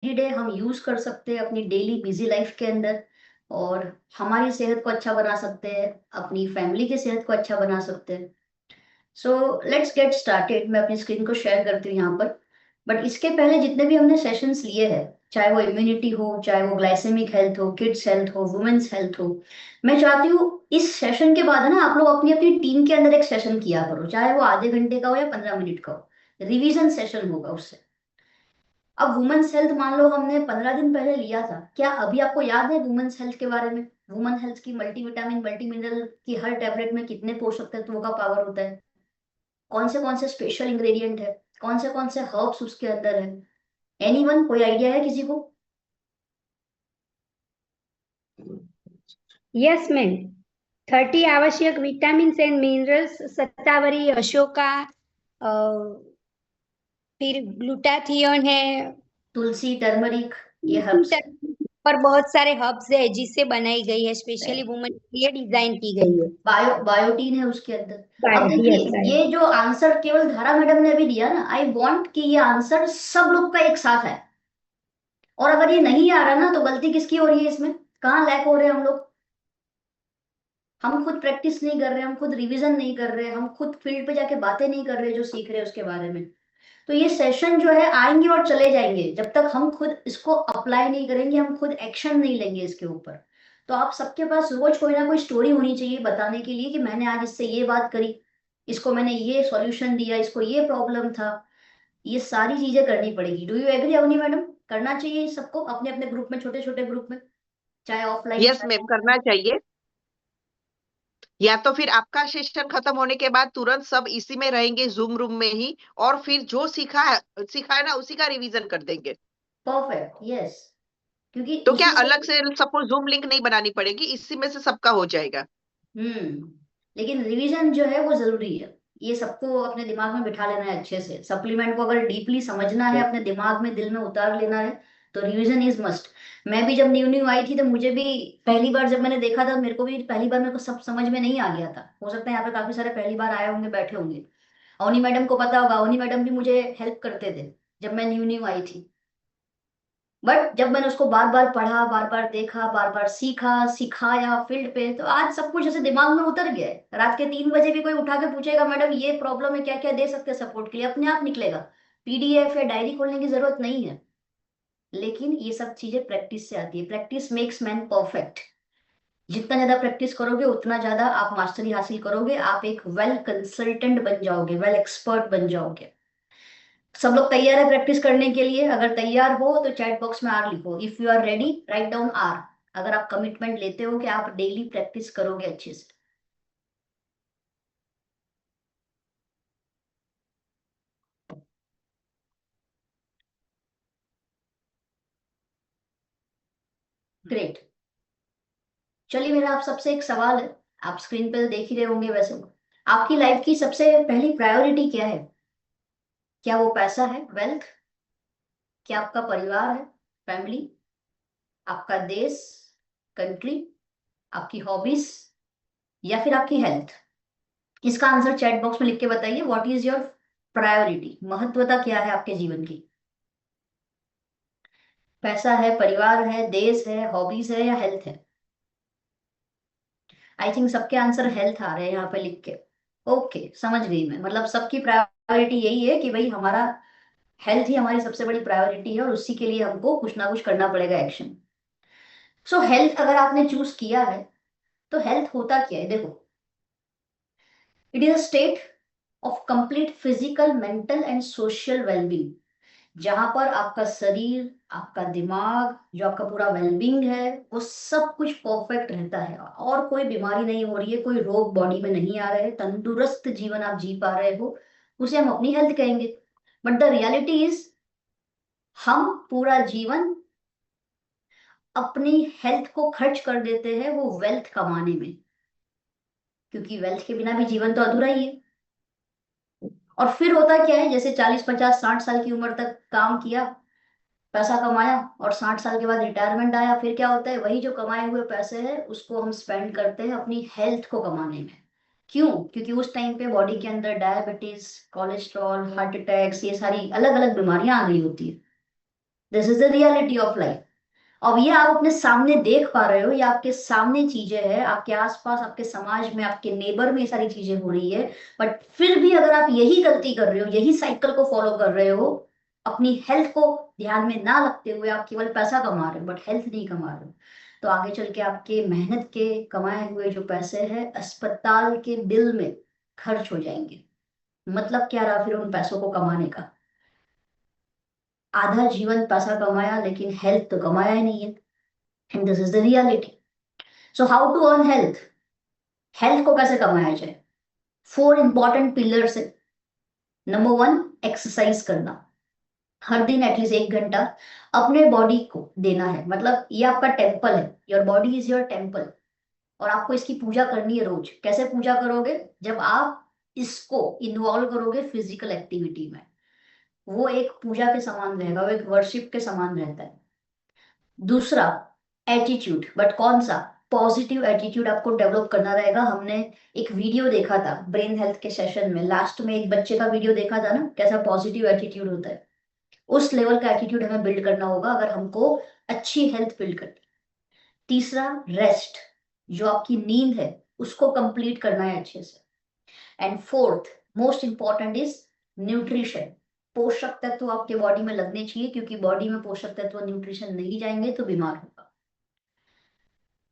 Day हम use कर सकते हैं अपनी डेली बिजी लाइफ के अंदर, और हमारी सेहत को अच्छा बना सकते हैं, अपनी फैमिली की सेहत को अच्छा बना सकते हैं। So let's get started. मैं अपनी स्क्रीन को शेयर करती हूँ यहाँ पर। बट इसके पहले जितने भी हमने सेशंस लिए हैं, चाहे वो इम्यूनिटी हो, चाहे वो ग्लाइसेमिक हेल्थ हो, किड्स हेल्थ हो, वुमेन्स हेल्थ हो, मैं चाहती हूँ इस सेशन के बाद है ना, आप लोग अपनी अपनी टीम के अंदर एक सेशन किया करो, चाहे वो आधे घंटे का हो या 15 मिनट का हो। रिवीजन सेशन होगा उससे। अब वुमेन्स हेल्थ मान लो हमने 15 दिन पहले लिया था, क्या अभी आपको याद है वुमेन्स हेल्थ के बारे में? वुमेन हेल्थ की मल्टीविटामिन मल्टी मिनरल की हर टैबलेट में कितने पोषक तत्वों का पावर होता है, कौन से स्पेशल इंग्रेडिएंट है, कौन से हर्ब्स उसके अंदर है? एनीवन, कोई आइडिया है किसी को? Yes ma'am. 30 आवश्यक विटामिन एंड मिनरल्स, शतावरी, अशोका, अ, फिर ग्लूटाथियोन है। तुलसी, टर्मरिक, ये हर्ब्स है। पर बहुत सारे हर्ब्स है जिससे बनाई गई है, स्पेशली वुमेन के लिए डिजाइन की गई है। बायोटीन है उसके अंदर। अब देखिए, यस। ये जो आंसर केवल धारा मैडम ने अभी दिया ना, आई वांट कि ये आंसर सब लोग का एक साथ है। और अगर ये नहीं आ रहा ना, तो गलती किसकी हो रही है इसमें? कहाँ लैक हो रहे हैं हम लोग? हम खुद प्रैक्टिस नहीं कर रहे, हम खुद रिवीजन नहीं कर रहे, हम खुद फील्ड पे जाके बातें नहीं कर रहे जो सीख रहे हैं उसके बारे में। तो ये सेशन जो है आएंगे और चले जाएंगे, जब तक हम खुद इसको अप्लाई नहीं करेंगे, हम खुद एक्शन नहीं लेंगे इसके ऊपर। तो आप सबके पास रोज कोई ना कोई स्टोरी होनी चाहिए बताने के लिए कि मैंने आज इससे ये बात करी, इसको मैंने ये सॉल्यूशन दिया, इसको ये प्रॉब्लम था। ये सारी चीजें करनी पड़ेगी। Do you agree Avni madam? करना चाहिए सबको अपने अपने ग्रुप में, छोटे छोटे ग्रुप में, चाहे ऑफलाइन यस चाहे मैम, करना ऑनलाइन। चाहिए। या तो फिर आपका सेशन खत्म होने के बाद तुरंत सब इसी में रहेंगे, जूम रूम में ही, और फिर जो सीखा है ना उसी का रिवीजन कर देंगे। Perfect, yes. क्योंकि तो क्या उसी से। अलग से सपोज जूम लिंक नहीं बनानी पड़ेगी, इसी में से सबका हो जाएगा। लेकिन रिवीजन जो है वो जरूरी है। ये सबको अपने दिमाग में बिठा लेना है अच्छे से। सप्लीमेंट को अगर डीपली समझना है, अपने दिमाग में दिल में उतार लेना है, तो रिवीजन इज मस्ट। मैं भी जब न्यू न्यू आई थी तो मुझे भी पहली बार जब मैंने देखा था, मेरे को भी पहली बार मेरे को सब समझ में नहीं आ गया था। हो सकता है यहाँ पे काफी सारे पहली बार आए होंगे, बैठे होंगे। अवनी मैडम को पता होगा, अवनी मैडम भी मुझे हेल्प करते थे जब मैं न्यू न्यू आई थी। बट जब मैंने उसको बार बार पढ़ा, बार बार देखा, बार बार सीखा, सिखाया फील्ड पे, तो आज सब कुछ ऐसे दिमाग में उतर गया है। रात के 3 बजे भी कोई उठा के पूछेगा मैडम ये प्रॉब्लम है, क्या क्या दे सकते हैं सपोर्ट के लिए, अपने आप निकलेगा। पीडीएफ या डायरी खोलने की जरूरत नहीं है। लेकिन ये सब चीजें प्रैक्टिस से आती है। Practice makes man perfect. जितना ज्यादा प्रैक्टिस करोगे उतना ज्यादा आप मास्टरी हासिल करोगे, आप एक वेल कंसल्टेंट बन जाओगे, वेल एक्सपर्ट बन जाओगे। सब लोग तैयार है प्रैक्टिस करने के लिए? अगर तैयार हो तो चैट बॉक्स में आर लिखो। If you are ready, write down R. अगर आप कमिटमेंट लेते हो कि आप डेली प्रैक्टिस करोगे अच्छे से। ग्रेट। चलिए, मेरा आप सबसे एक सवाल है। आप स्क्रीन पे देख ही रहे होंगे वैसे। आपकी लाइफ की सबसे पहली प्रायोरिटी क्या है? क्या वो पैसा है, वेल्थ? क्या आपका परिवार है, फैमिली? आपका देश, कंट्री? आपकी हॉबीज? या फिर आपकी हेल्थ? इसका आंसर चैट बॉक्स में लिख के बताइए। What is your priority? महत्वता क्या है आपके जीवन की? पैसा है, परिवार है, देश है, हॉबीज है, या हेल्थ है? आई थिंक सबके आंसर हेल्थ आ रहे हैं यहाँ पे लिख के। ओके, समझ गई मैं। मतलब सबकी प्रायोरिटी यही है कि भाई हमारा हेल्थ ही हमारी सबसे बड़ी प्रायोरिटी है, और उसी के लिए हमको कुछ ना कुछ करना पड़ेगा, एक्शन। सो हेल्थ अगर आपने चूज किया है, तो हेल्थ होता क्या है देखो। It is a state of complete physical, mental and social wellbeing, जहां पर आपका शरीर, आपका दिमाग, जो आपका पूरा वेलबींग है, वो सब कुछ परफेक्ट रहता है, और कोई बीमारी नहीं हो रही है, कोई रोग बॉडी में नहीं आ रहे हैं, तंदुरुस्त जीवन आप जी पा रहे हो, उसे हम अपनी हेल्थ कहेंगे। बट द रियलिटी इज, हम पूरा जीवन अपनी हेल्थ को खर्च कर देते हैं वो वेल्थ कमाने में, क्योंकि वेल्थ के बिना भी जीवन तो अधूरा ही है। और फिर होता क्या है, जैसे 40 50 60 साल की उम्र तक काम किया, पैसा कमाया, और 60 साल के बाद रिटायरमेंट आया, फिर क्या होता है, वही जो कमाए हुए पैसे हैं उसको हम स्पेंड करते हैं अपनी हेल्थ को कमाने में। क्यों? क्योंकि उस टाइम पे बॉडी के अंदर डायबिटीज, कोलेस्ट्रॉल, हार्ट अटैक्स, ये सारी अलग अलग बीमारियां आ गई होती है। This is the reality of life. अब ये आप अपने सामने देख पा रहे हो, ये आपके सामने चीजें हैं, आपके आसपास, आपके समाज में, आपके नेबर में ये सारी चीजें हो रही है। बट फिर भी अगर आप यही गलती कर रहे हो, यही साइकिल को फॉलो कर रहे हो, अपनी हेल्थ को ध्यान में ना रखते हुए आप केवल पैसा कमा रहे हो बट हेल्थ नहीं कमा रहे हो, तो आगे चल के आपके मेहनत के कमाए हुए जो पैसे हैं अस्पताल के बिल में खर्च हो जाएंगे। मतलब क्या रहा फिर उन पैसों को कमाने का? आधा जीवन पैसा कमाया लेकिन हेल्थ तो कमाया ही नहीं है। And this is the reality. So how to earn health? Health को कैसे कमाया जाए? 4 इंपॉर्टेंट पिलर्स है। नंबर 1, एक्सरसाइज करना। हर दिन एटलीस्ट 1 घंटा अपने बॉडी को देना है। मतलब ये आपका टेम्पल है, your body is your temple, और आपको इसकी पूजा करनी है रोज। कैसे पूजा करोगे? जब आप इसको इन्वॉल्व करोगे फिजिकल एक्टिविटी में, वो एक पूजा के समान रहेगा, वो एक वर्शिप के समान रहता है। दूसरा, एटीट्यूड। बट कौन सा? पॉजिटिव एटीट्यूड आपको डेवलप करना रहेगा। हमने एक वीडियो देखा था ब्रेन हेल्थ के सेशन में, लास्ट में एक बच्चे का वीडियो देखा था ना, कैसा पॉजिटिव एटीट्यूड होता है। उस लेवल का एटीट्यूड हमें बिल्ड करना होगा अगर हमको अच्छी हेल्थ बिल्ड करनी। तीसरा, रेस्ट। जो आपकी नींद है उसको कंप्लीट करना है अच्छे से। And fourth, most important is nutrition. पोषक तत्व आपके बॉडी में लगने चाहिए, क्योंकि बॉडी में पोषक तत्व न्यूट्रिशन नहीं जाएंगे तो बीमार होगा।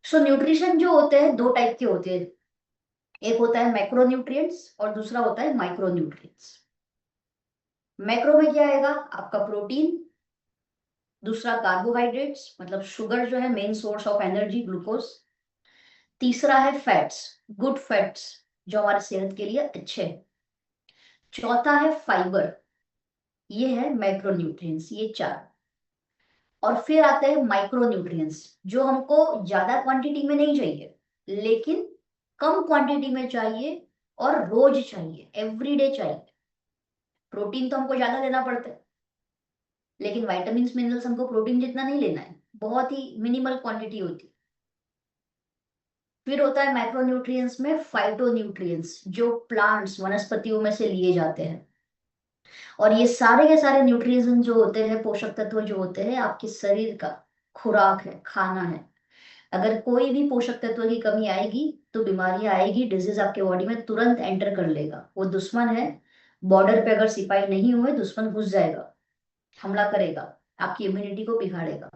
सो न्यूट्रिशन जो होते हैं 2 टाइप के होते हैं। एक होता है मैक्रो न्यूट्रिएंट्स और दूसरा होता है माइक्रो न्यूट्रिएंट्स। मैक्रो में क्या आएगा? आपका प्रोटीन, दूसरा कार्बोहाइड्रेट्स मतलब शुगर जो है main source of energy, glucose. तीसरा है फैट्स, गुड फैट्स जो हमारे सेहत के लिए अच्छे हैं। चौथा है फाइबर। ये है मैक्रो न्यूट्रिएंट्स, ये 4। और फिर आते हैं माइक्रो न्यूट्रिएंट्स, जो हमको ज्यादा क्वांटिटी में नहीं चाहिए लेकिन कम क्वांटिटी में चाहिए और रोज चाहिए, एवरीडे चाहिए। प्रोटीन तो हमको ज्यादा लेना पड़ता है, लेकिन वाइटामिन मिनरल्स हमको प्रोटीन जितना नहीं लेना है, बहुत ही मिनिमल क्वांटिटी होती है। फिर होता है माइक्रो न्यूट्रिएंट्स में फाइटो न्यूट्रिएंट्स, जो प्लांट्स वनस्पतियों में से लिए जाते हैं। और ये सारे के सारे न्यूट्रिएंट्स जो होते हैं, पोषक तत्व जो होते हैं, आपके शरीर का खुराक है, खाना है। अगर कोई भी पोषक तत्व की कमी आएगी तो बीमारियां आएगी, डिजीज आपके बॉडी में तुरंत एंटर कर लेगा। वो दुश्मन है, बॉर्डर पे अगर सिपाही नहीं हुए दुश्मन घुस जाएगा, हमला करेगा, आपकी इम्यूनिटी को बिगाड़ेगा।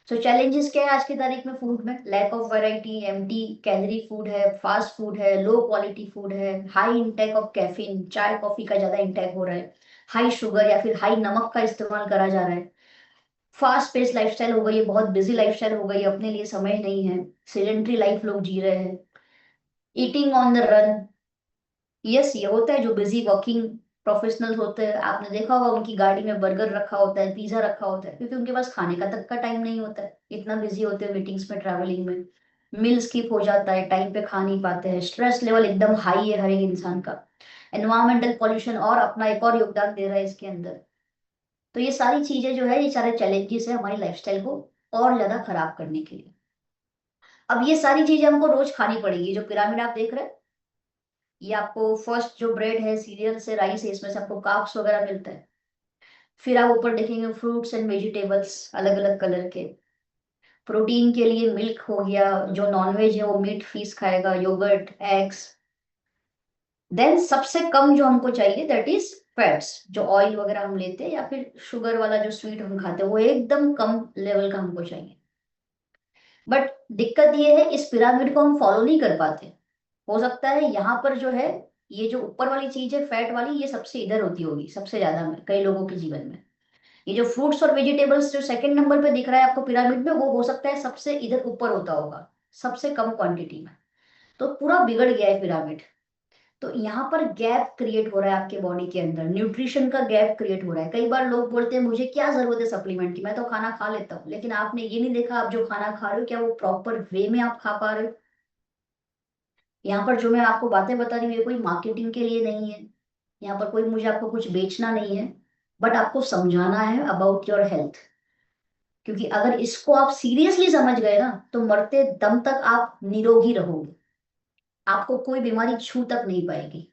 सो चैलेंजेस क्या है आज की तारीख में फूड में? Lack of variety, empty calorie food है, फास्ट फूड है, लो क्वालिटी फूड है, हाई इंटेक ऑफ कैफीन, चाय कॉफी का ज्यादा इंटेक हो रहा है, हाई शुगर या फिर हाई नमक का इस्तेमाल करा जा रहा है। फास्ट पेस लाइफस्टाइल हो गई है, बहुत बिजी लाइफस्टाइल हो गई है, अपने लिए समय नहीं है, सेडेंट्री लाइफ लोग जी रहे हैं, eating on the run. Yes, ये होता है जो बिजी वर्किंग प्रोफेशनल्स होते हैं, आपने देखा होगा उनकी गाड़ी में बर्गर रखा होता है, पिज्जा रखा होता है, क्योंकि उनके पास खाने का तक का टाइम नहीं होता है, इतना बिजी होते हैं मीटिंग्स में, ट्रैवलिंग में। मील स्किप हो जाता है, टाइम पे खा नहीं पाते हैं, स्ट्रेस लेवल एकदम हाई है हर एक इंसान का। एनवायरमेंटल पॉल्यूशन और अपना एक और योगदान दे रहा है इसके अंदर। तो ये सारी चीजें जो है, ये सारे चैलेंजेस है हमारी लाइफस्टाइल को और ज्यादा खराब करने के लिए। अब ये सारी चीजें हमको रोज खानी पड़ेगी। जो पिरामिड आप देख रहे हैं, ये आपको फर्स्ट जो ब्रेड है, सीरियल से, राइस है, इसमें से आपको कार्ब्स वगैरह मिलता है। फिर आप ऊपर देखेंगे फ्रूट्स एंड वेजिटेबल्स अलग अलग कलर के। प्रोटीन के लिए मिल्क हो गया, जो नॉनवेज है वो मीट फिश खाएगा, योगर्ट, एग्स। देन सबसे कम जो हमको चाहिए दैट इज फैट्स, जो ऑयल वगैरह हम लेते हैं या फिर शुगर वाला जो स्वीट हम खाते हैं, वो एकदम कम लेवल का हमको चाहिए। बट दिक्कत ये है इस पिरामिड को हम फॉलो नहीं कर पाते। हो सकता है यहाँ पर जो है, ये जो ऊपर वाली चीज है फैट वाली, ये सबसे इधर होती होगी सबसे ज्यादा में कई लोगों के जीवन में। ये जो फ्रूट्स और वेजिटेबल्स जो सेकंड नंबर पे दिख रहा है आपको पिरामिड में, वो हो सकता है सबसे इधर ऊपर होता होगा, सबसे कम क्वांटिटी में। तो पूरा बिगड़ गया है पिरामिड। तो यहाँ पर गैप क्रिएट हो रहा है आपके बॉडी के अंदर, न्यूट्रिशन का गैप क्रिएट हो रहा है। कई बार लोग बोलते हैं मुझे क्या जरूरत है सप्लीमेंट की, मैं तो खाना खा लेता हूँ। लेकिन आपने ये नहीं देखा, आप जो खाना खा रहे हो क्या वो प्रॉपर वे में आप खा पा रहे हो? यहाँ पर जो मैं आपको बातें बता रही हूँ ये कोई मार्केटिंग के लिए नहीं है, यहाँ पर कोई मुझे आपको कुछ बेचना नहीं है, बट आपको समझाना है अबाउट योर हेल्थ। क्योंकि अगर इसको आप सीरियसली समझ गए ना, तो मरते दम तक आप निरोगी रहोगे, आपको कोई बीमारी छू तक नहीं पाएगी।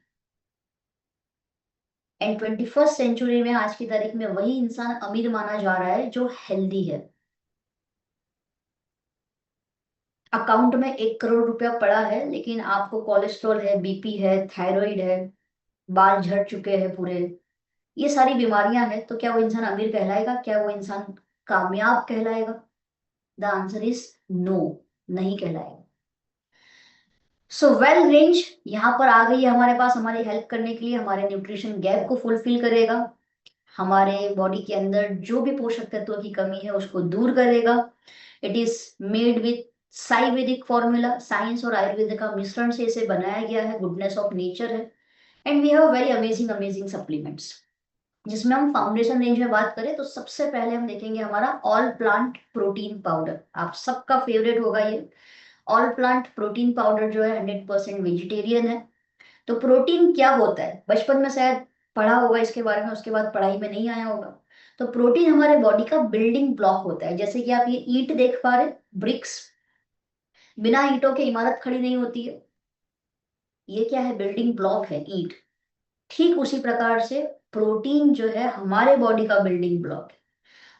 एंड 21st सेंचुरी में आज की तारीख में वही इंसान अमीर माना जा रहा है जो हेल्दी है। अकाउंट में 1 करोड़ रुपया पड़ा है, लेकिन आपको कोलेस्ट्रॉल है, बीपी है, थायराइड है, बाल झड़ चुके हैं पूरे, ये सारी बीमारियां हैं, तो क्या वो इंसान अमीर कहलाएगा? क्या वो इंसान कामयाब कहलाएगा? द आंसर इज नो, नहीं कहलाएगा। सो वेल रेंज यहाँ पर आ गई है हमारे पास हमारी हेल्प करने के लिए, हमारे न्यूट्रिशन गैप को फुलफिल करेगा, हमारे बॉडी के अंदर जो भी पोषक तत्वों की कमी है उसको दूर करेगा। It is made with scivedic formula, science और आयुर्वेद का मिश्रण से इसे बनाया गया है, गुडनेस ऑफ नेचर है। And we have very amazing amazing supplements. जिसमें हम फाउंडेशन रेंज में बात करें तो सबसे पहले हम देखेंगे हमारा ऑल प्लांट प्रोटीन पाउडर। आप सबका फेवरेट होगा ये ऑल प्लांट प्रोटीन पाउडर, जो है 100% वेजिटेरियन है। तो प्रोटीन क्या होता है, बचपन में शायद पढ़ा होगा इसके बारे में, उसके बाद पढ़ाई में नहीं आया होगा। तो प्रोटीन हमारे बॉडी का बिल्डिंग ब्लॉक होता है। जैसे कि आप ये ईंट देख पा रहे, ब्रिक्स, बिना ईंटों के इमारत खड़ी नहीं होती है। ये क्या है? बिल्डिंग ब्लॉक है ईंट। ठीक उसी प्रकार से प्रोटीन जो है हमारे बॉडी का बिल्डिंग ब्लॉक है।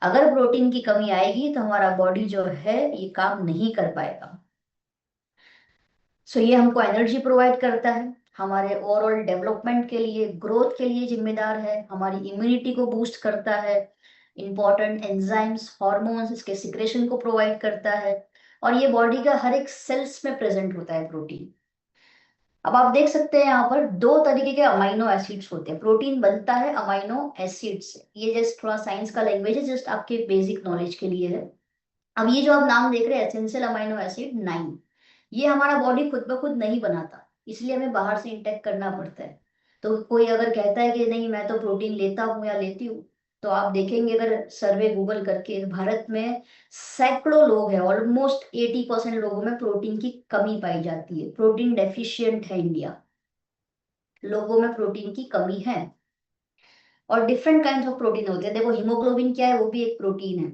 अगर प्रोटीन की कमी आएगी तो हमारा बॉडी जो है ये काम नहीं कर पाएगा। सो ये हमको एनर्जी प्रोवाइड करता है, हमारे ओवरऑल डेवलपमेंट के लिए, ग्रोथ के लिए जिम्मेदार है, हमारी इम्यूनिटी को बूस्ट करता है, इंपॉर्टेंट एंजाइम्स, हॉर्मोन्स, इसके सिक्रेशन को प्रोवाइड करता है, और ये बॉडी का हर एक सेल्स में प्रेजेंट होता है प्रोटीन। अब आप देख सकते हैं यहाँ पर दो तरीके के अमाइनो एसिड्स होते हैं। प्रोटीन बनता है अमाइनो एसिड से। ये जस्ट थोड़ा साइंस का लैंग्वेज है, जस्ट आपके बेसिक नॉलेज के लिए है। अब ये जो आप नाम देख रहे हैं एसेंशियल अमाइनो एसिड 9, ये हमारा बॉडी खुद ब खुद नहीं बनाता, इसलिए हमें बाहर से इंटेक करना पड़ता है। तो कोई अगर कहता है कि नहीं मैं तो प्रोटीन लेता हूँ या लेती हूँ, तो आप देखेंगे अगर सर्वे गूगल करके, भारत में सैकड़ों लोग हैं, ऑलमोस्ट 80% लोगों में प्रोटीन की कमी पाई जाती है। प्रोटीन डेफिशिएंट है इंडिया, लोगों में प्रोटीन की कमी है। और डिफरेंट काइंड ऑफ प्रोटीन होते हैं। देखो हीमोग्लोबिन क्या है, वो भी एक प्रोटीन है।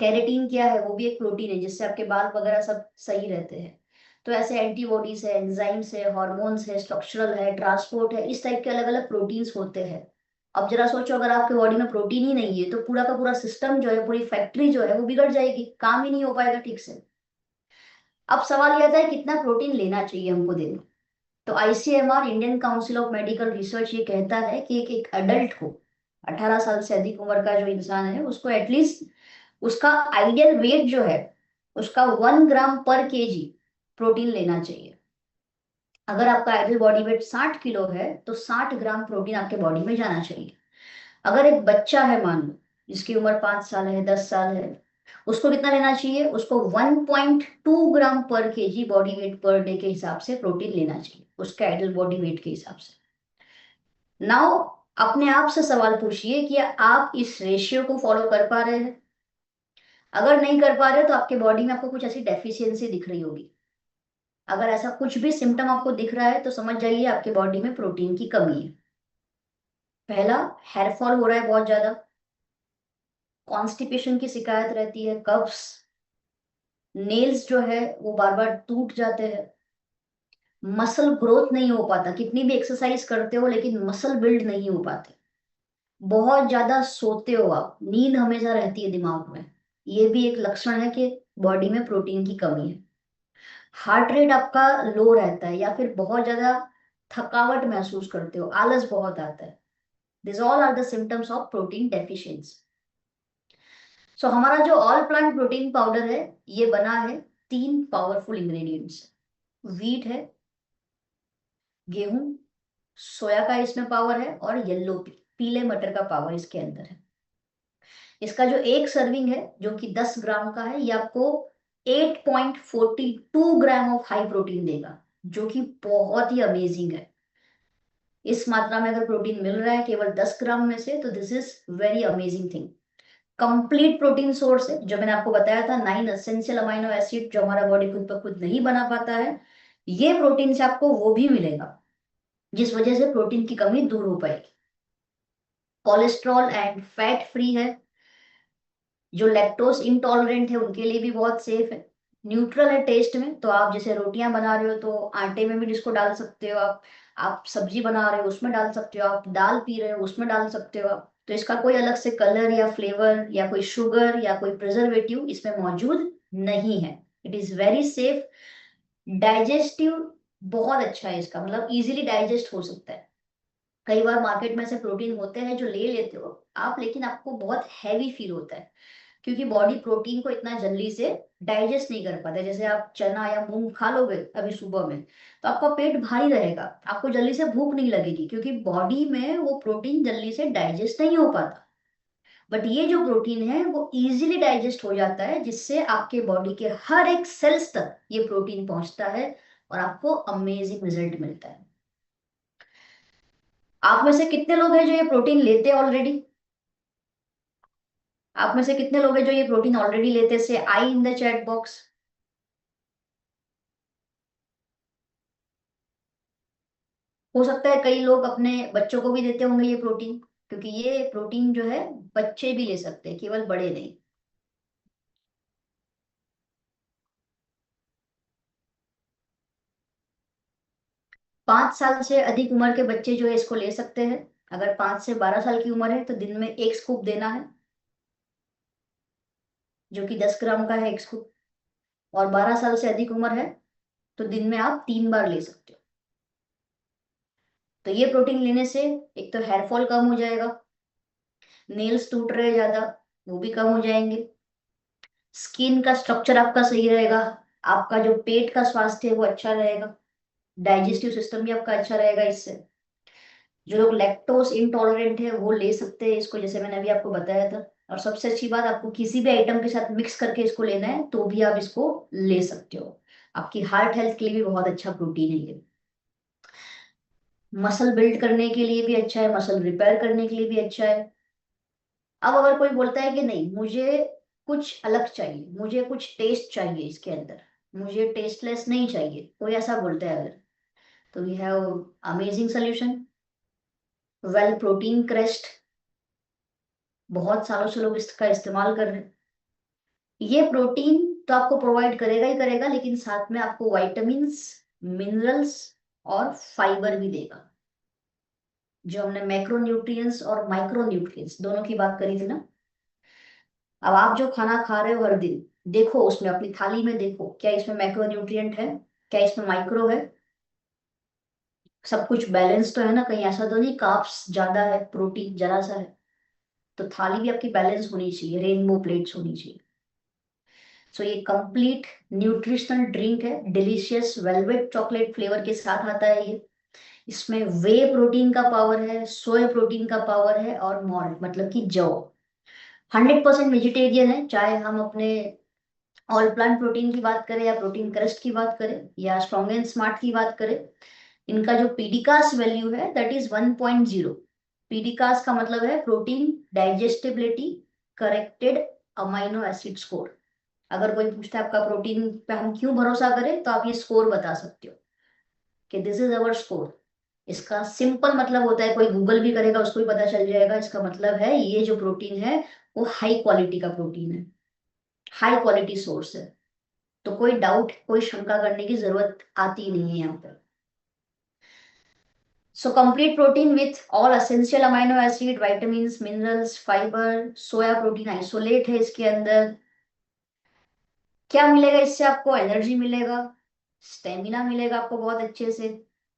कैरेटीन क्या है, वो भी एक प्रोटीन है, जिससे आपके बाल वगैरह सब सही रहते हैं। तो ऐसे एंटीबॉडीज है, एंजाइम्स है, हॉर्मोन्स है, स्ट्रक्चरल है, ट्रांसपोर्ट है, इस टाइप के अलग अलग प्रोटीन्स होते हैं। अब जरा सोचो, अगर आपके बॉडी में प्रोटीन ही नहीं है तो पूरा का पूरा सिस्टम जो है, पूरी फैक्ट्री जो है वो बिगड़ जाएगी, काम ही नहीं हो पाएगा ठीक से। अब सवाल यह आता है कितना प्रोटीन लेना चाहिए हमको दिन में। तो ICMR, Indian council of medical research, ये कहता है कि एक अडल्ट को, 18 साल से अधिक उम्र का जो इंसान है, उसको एटलीस्ट उसका आइडियल वेट जो है उसका 1 ग्राम पर केजी प्रोटीन लेना चाहिए। अगर आपका आइडियल बॉडी वेट 60 किलो है तो 60 ग्राम प्रोटीन आपके बॉडी में जाना चाहिए। अगर एक बच्चा है, मान लो जिसकी उम्र 5 साल है, 10 साल है, उसको कितना लेना चाहिए? उसको 1.2 ग्राम पर KG body weight per day के हिसाब से प्रोटीन लेना चाहिए, उसके आइडियल बॉडी वेट के हिसाब से। नाउ अपने आप से सवाल पूछिए कि आप इस रेशियो को फॉलो कर पा रहे हैं। अगर नहीं कर पा रहे तो आपके बॉडी में आपको कुछ ऐसी डेफिशिएंसी दिख रही होगी। अगर ऐसा कुछ भी सिम्टम आपको दिख रहा है तो समझ जाइए आपके बॉडी में प्रोटीन की कमी है। पहला, हेयर फॉल हो रहा है बहुत ज्यादा, कॉन्स्टिपेशन की शिकायत रहती है, कब्स, नेल्स जो है वो बार बार टूट जाते हैं, मसल ग्रोथ नहीं हो पाता, कितनी भी एक्सरसाइज करते हो लेकिन मसल बिल्ड नहीं हो पाते, बहुत ज्यादा सोते हो आप, नींद हमेशा रहती है दिमाग में, ये भी एक लक्षण है कि बॉडी में प्रोटीन की कमी है। हार्ट रेट आपका लो रहता है, या फिर बहुत ज्यादा थकावट महसूस करते हो, आलस बहुत आता है। This all are the symptoms of protein deficiency. So हमारा जो ऑल प्लांट प्रोटीन पाउडर है, ये बना है 3 पावरफुल इंग्रेडिएंट्स। व्हीट है, गेहूं, सोया का इसमें पावर है, और येलो पीले मटर का पावर इसके अंदर है। इसका जो एक सर्विंग है जो कि 10 ग्राम का है, ये आपको 8.42 ग्राम ऑफ हाई प्रोटीन देगा, जो कि बहुत ही अमेजिंग है। इस मात्रा में अगर प्रोटीन मिल रहा है केवल 10 ग्राम में से, तो this is very amazing thing. Complete protein source है, जो मैंने आपको बताया था 9 एसेंशियल अमाइनो एसिड जो हमारा बॉडी खुद ब खुद नहीं बना पाता है, ये प्रोटीन से आपको वो भी मिलेगा, जिस वजह से प्रोटीन की कमी दूर हो पाएगी। कोलेस्ट्रॉल एंड फैट फ्री है, जो लैक्टोज इंटॉलरेंट है उनके लिए भी बहुत सेफ है। न्यूट्रल है टेस्ट में, तो आप जैसे रोटियां बना रहे हो तो आटे में भी इसको डाल सकते हो आप सब्जी बना रहे हो उसमें डाल सकते हो, आप दाल पी रहे हो उसमें डाल सकते हो आप। तो इसका कोई अलग से कलर या फ्लेवर या कोई शुगर या कोई प्रिजर्वेटिव इसमें मौजूद नहीं है। It is very safe. Digestive बहुत अच्छा है इसका, मतलब इजीली डाइजेस्ट हो सकता है। कई बार मार्केट में ऐसे प्रोटीन होते हैं जो ले लेते हो आप, लेकिन आपको बहुत हैवी फील होता है, क्योंकि बॉडी प्रोटीन को इतना जल्दी से डाइजेस्ट नहीं कर पाता। जैसे आप चना या मूंग खा लोगे अभी सुबह में, तो आपका पेट भारी रहेगा, आपको जल्दी से भूख नहीं लगेगी, क्योंकि बॉडी में वो प्रोटीन जल्दी से डाइजेस्ट नहीं हो पाता। बट ये जो प्रोटीन है वो इजीली डाइजेस्ट हो जाता है, जिससे आपके बॉडी के हर एक सेल्स तक ये प्रोटीन पहुंचता है और आपको अमेजिंग रिजल्ट मिलता है। आप में से कितने लोग हैं जो ये प्रोटीन लेते हैं ऑलरेडी? आप में से कितने लोग हैं जो ये प्रोटीन ऑलरेडी लेते? से आई इन द चैट बॉक्स। हो सकता है कई लोग अपने बच्चों को भी देते होंगे ये प्रोटीन, क्योंकि ये प्रोटीन जो है बच्चे भी ले सकते हैं, केवल बड़े नहीं। 5 साल से अधिक उम्र के बच्चे जो है इसको ले सकते हैं। अगर 5 से 12 साल की उम्र है तो दिन में एक स्कूप देना है, जो कि 10 ग्राम का है एक स्कूप। और 12 साल से अधिक उम्र है तो दिन में आप 3 बार ले सकते हो। तो ये प्रोटीन लेने से एक तो हेयर फॉल कम हो जाएगा, नेल्स टूट रहे ज्यादा वो भी कम हो जाएंगे, स्किन का स्ट्रक्चर आपका सही रहेगा, आपका जो पेट का स्वास्थ्य है वो अच्छा रहेगा, डाइजेस्टिव सिस्टम भी आपका अच्छा रहेगा इससे। जो लोग लैक्टोज इंटॉलरेंट है वो ले सकते हैं इसको, जैसे मैंने अभी आपको बताया था। और सबसे अच्छी बात, आपको किसी भी आइटम के साथ मिक्स करके इसको लेना है तो भी आप इसको ले सकते हो। आपकी हार्ट हेल्थ के लिए भी बहुत अच्छा प्रोटीन है ये। मसल बिल्ड करने के लिए भी अच्छा है, मसल रिपेयर करने के लिए भी अच्छा है। अब अगर कोई बोलता है कि नहीं मुझे कुछ अलग चाहिए, मुझे कुछ टेस्ट चाहिए इसके अंदर, मुझे टेस्टलेस नहीं चाहिए, कोई ऐसा बोलता है अगर, तो we have amazing solution, well protein crest. बहुत सालों से लोग इसका इस्तेमाल कर रहे हैं। ये प्रोटीन तो आपको प्रोवाइड करेगा ही करेगा, लेकिन साथ में आपको विटामिन्स, मिनरल्स और फाइबर भी देगा। जो हमने मैक्रो न्यूट्रिएंट्स और माइक्रो न्यूट्रिएंट्स दोनों की बात करी थी ना, अब आप जो खाना खा रहे हो हर दिन, देखो उसमें अपनी थाली में देखो क्या इसमें मैक्रो न्यूट्रिएंट है, क्या इसमें माइक्रो है, सब कुछ बैलेंस तो है ना? कहीं ऐसा तो नहीं कार्ब्स ज्यादा है प्रोटीन जरा सा है? तो थाली भी आपकी बैलेंस होनी चाहिए, रेनबो प्लेट्स होनी चाहिए। सो ये कंप्लीट न्यूट्रिशनल ड्रिंक है, डिलीशियस वेलवेट चॉकलेट फ्लेवर के साथ आता है ये। इसमें वे प्रोटीन का पावर है, सोया प्रोटीन का पावर है, और मॉल्ट मतलब कि जौ। 100% वेजिटेरियन है, चाहे हम अपने ऑल प्लांट प्रोटीन की बात करें या प्रोटीन क्रस्ट की बात करें या स्ट्रॉन्ग एंड स्मार्ट की बात करें। इनका जो पीडीकास वैल्यू है दैट इज 1.0। पीडीकास का मतलब है protein digestibility corrected amino acid score. अगर कोई पूछता है आपका प्रोटीन पे हम क्यों भरोसा करें, तो आप ये स्कोर बता सकते हो कि दिस इज अवर स्कोर। इसका सिंपल मतलब होता है, कोई गूगल भी करेगा उसको भी पता चल जाएगा, इसका मतलब है ये जो प्रोटीन है वो हाई क्वालिटी का प्रोटीन है, हाई क्वालिटी सोर्स है। तो कोई डाउट, कोई शंका करने की जरूरत आती नहीं है यहाँ पर। So complete protein with all essential amino acid, vitamins, minerals, fibre, soya protein isolate है इसके अंदर। क्या मिलेगा इससे? आपको एनर्जी मिलेगा, स्टेमिना मिलेगा आपको बहुत अच्छे से,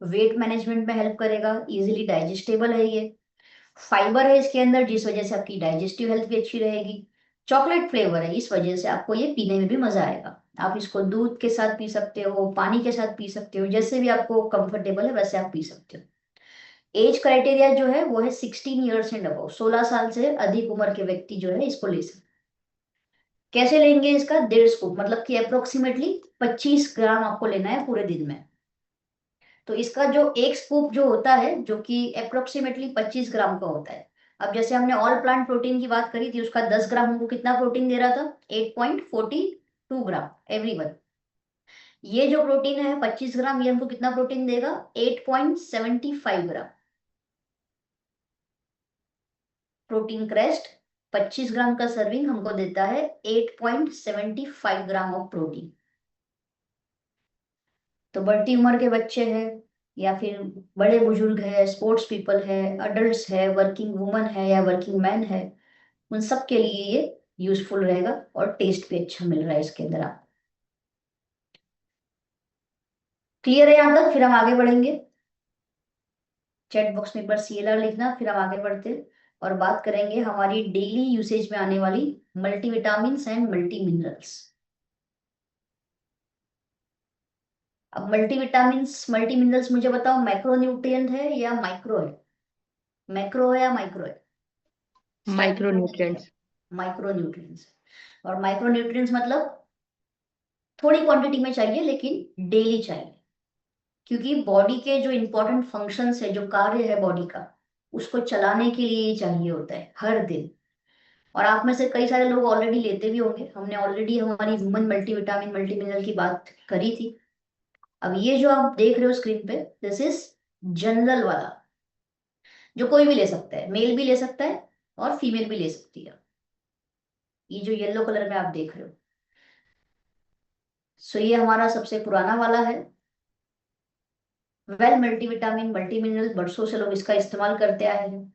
वेट मैनेजमेंट में हेल्प करेगा, इजीली डाइजेस्टेबल है ये। फाइबर है इसके अंदर जिस वजह से आपकी डाइजेस्टिव हेल्थ भी अच्छी रहेगी। चॉकलेट फ्लेवर है इस वजह से आपको ये पीने में भी मजा आएगा। आप इसको दूध के साथ पी सकते हो, पानी के साथ पी सकते हो, जैसे भी आपको कंफर्टेबल है वैसे आप पी सकते हो। एज क्राइटेरिया जो है वो है 16 ईयर्स एंड अबव, 16 साल से अधिक उम्र के व्यक्ति जो है इसको ले सकते। कैसे लेंगे इसका? 1.5 स्कूप, मतलब कि अप्रोक्सीमेटली 25 ग्राम आपको लेना है पूरे दिन में। तो इसका जो एक स्कूप जो होता है, जो कि अप्रोक्सीमेटली 25 ग्राम का होता है। अब जैसे हमने ऑल प्लांट प्रोटीन की बात करी थी, उसका 10 ग्राम हमको कितना प्रोटीन दे रहा था? 8.42 ग्राम एवरी वन। ये जो प्रोटीन है 25 ग्राम, ये हमको कितना प्रोटीन देगा? 8.75 ग्राम। प्रोटीन क्रेस्ट 25 ग्राम का सर्विंग हमको देता है 8.75 ग्राम ऑफ प्रोटीन। तो बढ़ती उम्र के बच्चे हैं या फिर बड़े बुजुर्ग है, स्पोर्ट्स पीपल है, अडल्ट्स है, वर्किंग वुमन है या वर्किंग मैन है, उन सब के लिए ये यूजफुल रहेगा और टेस्ट भी अच्छा मिल रहा है इसके अंदर। आप क्लियर है यहाँ तक? फिर हम आगे बढ़ेंगे। चैट बॉक्स में एक बार CLR लिखना, फिर हम आगे बढ़ते हैं और बात करेंगे हमारी डेली यूसेज में आने वाली मल्टीविटामिन एंड मल्टी मिनरल्स। अब मल्टीविटामिन मल्टी मिनरल्स मुझे बताओ, मैक्रो न्यूट्रिएंट है या माइक्रो है? मैक्रो है या माइक्रो है? Micro nutrients. Micro nutrients. और माइक्रो न्यूट्रिएंट्स मतलब थोड़ी क्वांटिटी में चाहिए लेकिन डेली चाहिए, क्योंकि बॉडी के जो इंपॉर्टेंट फंक्शंस है, जो कार्य है बॉडी का, उसको चलाने के लिए ये चाहिए होता है हर दिन। और आप में से कई सारे लोग ऑलरेडी लेते भी होंगे, हमने ऑलरेडी हमारी ह्यूमन मल्टीविटामिन मल्टी मिनरल की बात करी थी। अब ये जो आप देख रहे हो स्क्रीन पे, दिस इज जनरल वाला, जो कोई भी ले सकता है, मेल भी ले सकता है और फीमेल भी ले सकती है। ये जो येलो कलर में आप देख रहे हो, सो ये हमारा सबसे पुराना वाला है। वेल मल्टीविटामिन मल्टी मिनरल, बरसों से लोग इसका इस्तेमाल करते आए हैं।